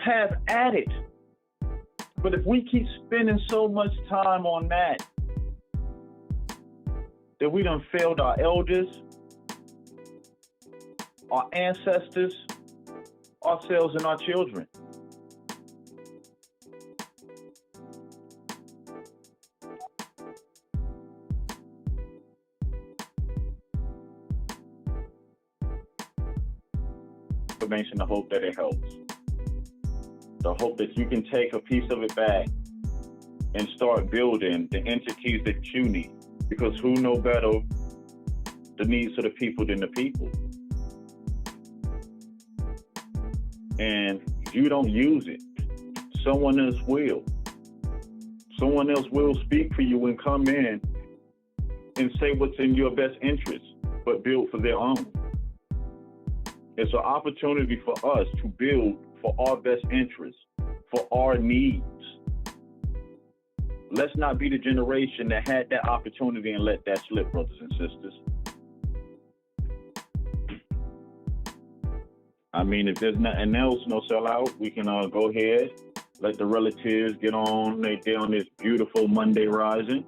Speaker 3: have at it. But if we keep spending so much time on that we done failed our elders, our ancestors, ourselves, and our children. Information, the hope that it helps. The hope that you can take a piece of it back and start building the entities that you need. Because who know better the needs of the people than the people? And you don't use it, someone else will. Someone else will speak for you and come in and say what's in your best interest, but build for their own. It's an opportunity for us to build for our best interests, for our needs. Let's not be the generation that had that opportunity and let that slip, brothers and sisters. I mean, if there's nothing else, no sellout, we can go ahead, let the relatives get on their day on this beautiful Monday rising.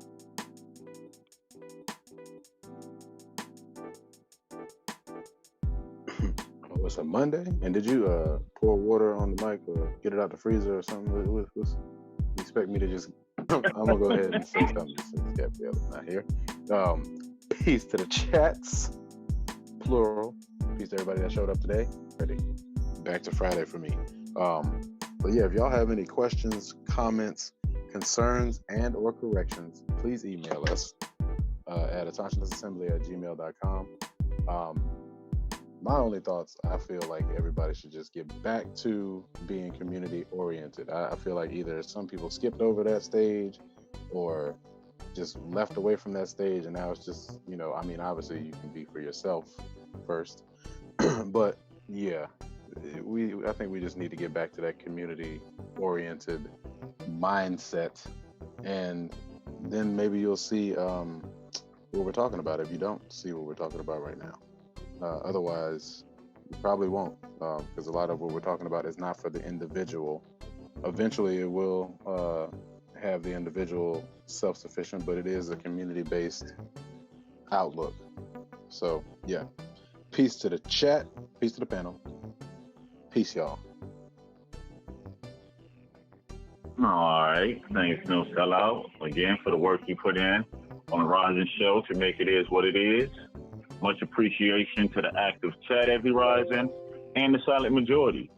Speaker 5: Oh, it's a Monday? And did you pour water on the mic or get it out the freezer or something? You expect me to just... I'm gonna go ahead and say something since Gabrielle's not here. Peace to the chats, plural. Peace to everybody that showed up today. Ready. Back to Friday for me. But yeah, if y'all have any questions, comments, concerns, and or corrections, please email us at autonomousAssembly@gmail.com. My only thoughts, I feel like everybody should just get back to being community oriented. I feel like either some people skipped over that stage or just left away from that stage, and now it's just, I mean, obviously you can be for yourself first, but yeah, I think we just need to get back to that community oriented mindset, and then maybe you'll see what we're talking about if you don't see what we're talking about right now. Otherwise, you probably won't, because a lot of what we're talking about is not for the individual. Eventually, it will have the individual self-sufficient, but it is a community-based outlook. So yeah, peace to the chat, peace to the panel, peace, y'all.
Speaker 3: All right. Thanks, No Sellout, again, for the work you put in on the Rising Show to make it is what it is. Much appreciation to the active chat, every Rising, and the silent majority.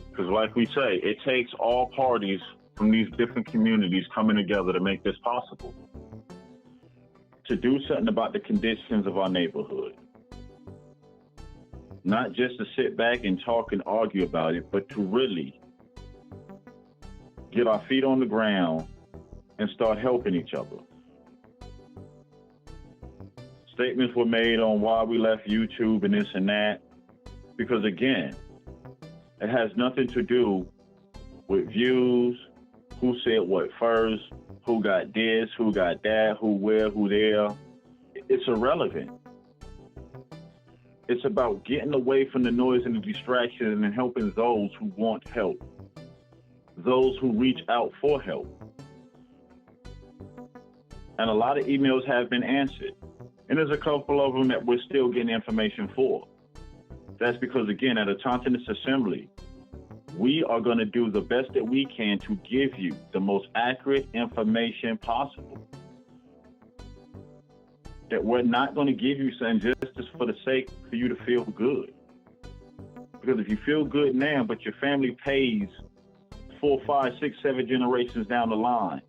Speaker 3: Because like we say, it takes all parties from these different communities coming together to make this possible. To do something about the conditions of our neighborhood. Not just to sit back and talk and argue about it, but to really get our feet on the ground and start helping each other. Statements were made on why we left YouTube and this and that, because again, it has nothing to do with views, who said what first, who got this, who got that, who where, who there. It's irrelevant. It's about getting away from the noise and the distraction and helping those who want help, those who reach out for help. And a lot of emails have been answered. And there's a couple of them that we're still getting information for. That's because, again, at a Tontonist Assembly, we are going to do the best that we can to give you the most accurate information possible. That we're not going to give you something just for the sake for you to feel good. Because if you feel good now, but your family pays 4, 5, 6, 7 generations down the line,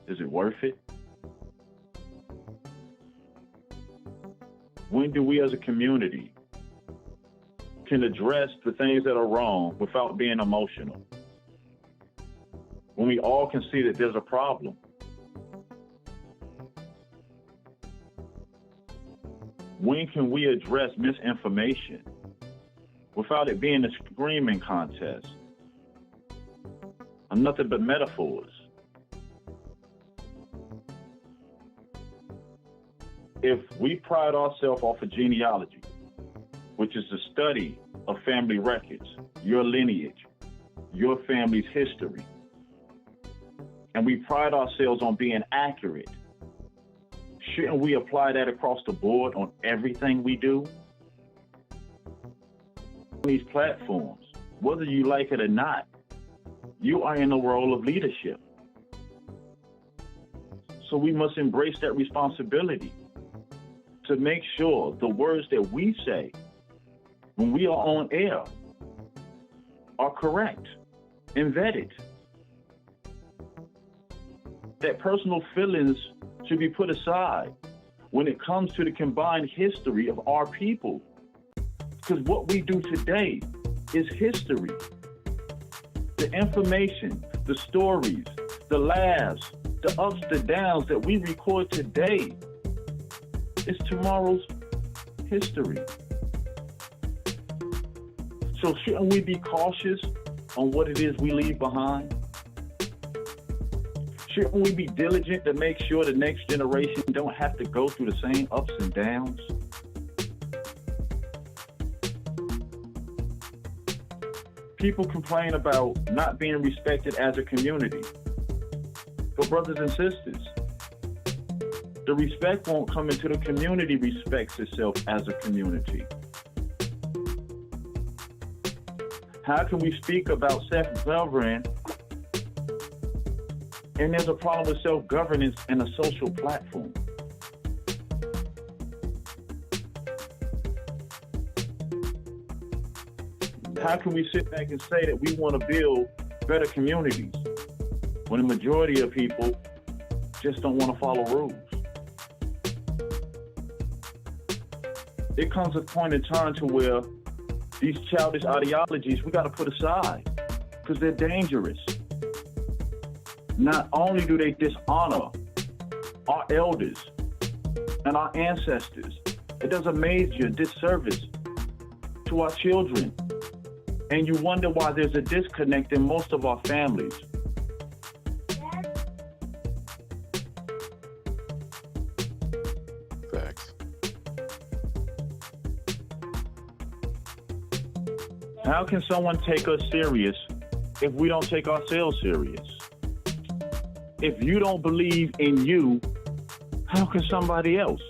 Speaker 3: is it worth it? When do we as a community can address the things that are wrong without being emotional? When we all can see that there's a problem. When can we address misinformation without it being a screaming contest? And nothing but metaphors. If we pride ourselves off of genealogy, which is the study of family records, your lineage, your family's history, and we pride ourselves on being accurate, shouldn't we apply that across the board on everything we do? These platforms, whether you like it or not, you are in a role of leadership. So we must embrace that responsibility to make sure the words that we say when we are on air are correct and vetted. That personal feelings should be put aside when it comes to the combined history of our people. Because what we do today is history. The information, the stories, the laughs, the ups, the downs that we record today is tomorrow's history. So shouldn't we be cautious on what it is we leave behind? Shouldn't we be diligent to make sure the next generation don't have to go through the same ups and downs? People complain about not being respected as a community. But brothers and sisters, the respect won't come until the community respects itself as a community. How can we speak about self-governance and there's a problem with self-governance in a social platform? How can we sit back and say that we want to build better communities when the majority of people just don't want to follow rules? It comes a point in time to where these childish ideologies we got to put aside because they're dangerous. Not only do they dishonor our elders and our ancestors, it does a major disservice to our children. And you wonder why there's a disconnect in most of our families.
Speaker 5: Facts.
Speaker 3: How can someone take us serious if we don't take ourselves serious? If you don't believe in you, how can somebody else?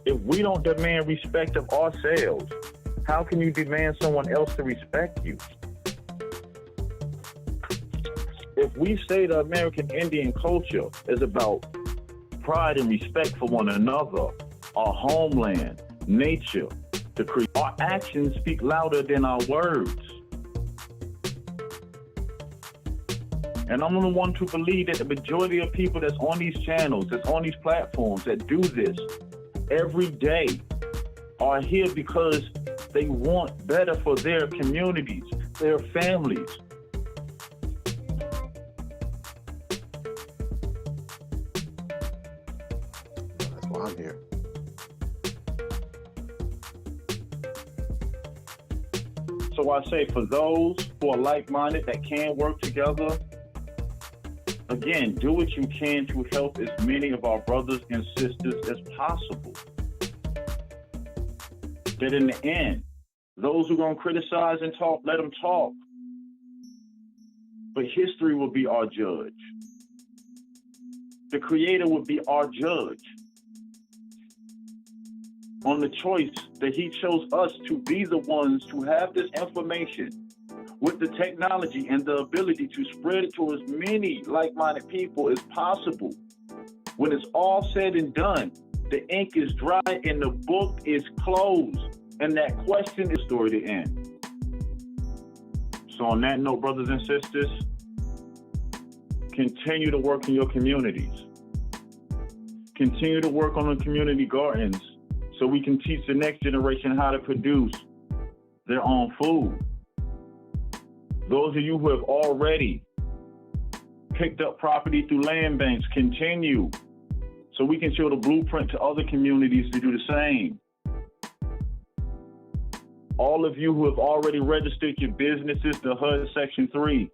Speaker 3: If we don't demand respect of ourselves, how can you demand someone else to respect you? If we say the American Indian culture is about pride and respect for one another, our homeland, nature, our actions speak louder than our words. And I'm the one to believe that the majority of people that's on these channels, that's on these platforms, that do this every day are here because they want better for their communities, their families.
Speaker 5: That's why I'm here.
Speaker 3: So I say for those who are like-minded that can work together, again, do what you can to help as many of our brothers and sisters as possible. That in the end, those who are going to criticize and talk, let them talk. But history will be our judge. The Creator will be our judge on the choice that He chose us to be the ones to have this information with the technology and the ability to spread it to as many like-minded people as possible. When it's all said and done, the ink is dry and the book is closed, and that question is story to end. So on that note, brothers and sisters, continue to work in your communities. Continue to work on the community gardens so we can teach the next generation how to produce their own food. Those of you who have already picked up property through land banks, continue so we can show the blueprint to other communities to do the same. All of you who have already registered your businesses to HUD Section 3,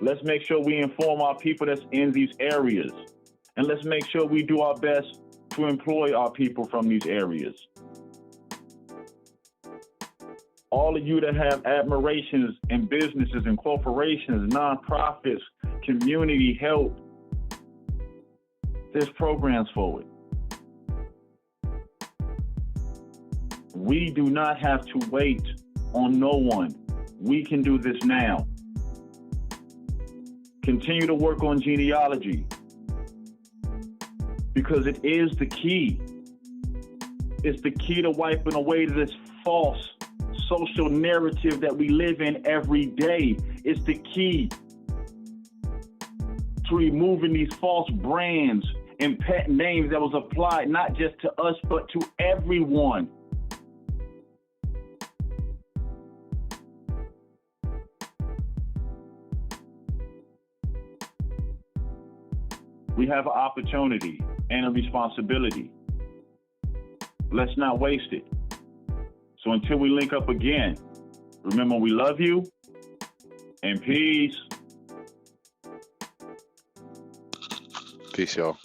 Speaker 3: let's make sure we inform our people that's in these areas. And let's make sure we do our best to employ our people from these areas. All of you that have admirations in businesses and corporations, nonprofits, community help, there's programs for it. We do not have to wait on no one. We can do this now. Continue to work on genealogy because it is the key. It's the key to wiping away this false social narrative that we live in every day. It's the key to removing these false brands and pet names that was applied not just to us, but to everyone. We have an opportunity and a responsibility. Let's not waste it. So until we link up again, remember we love you and peace.
Speaker 5: Peace, y'all.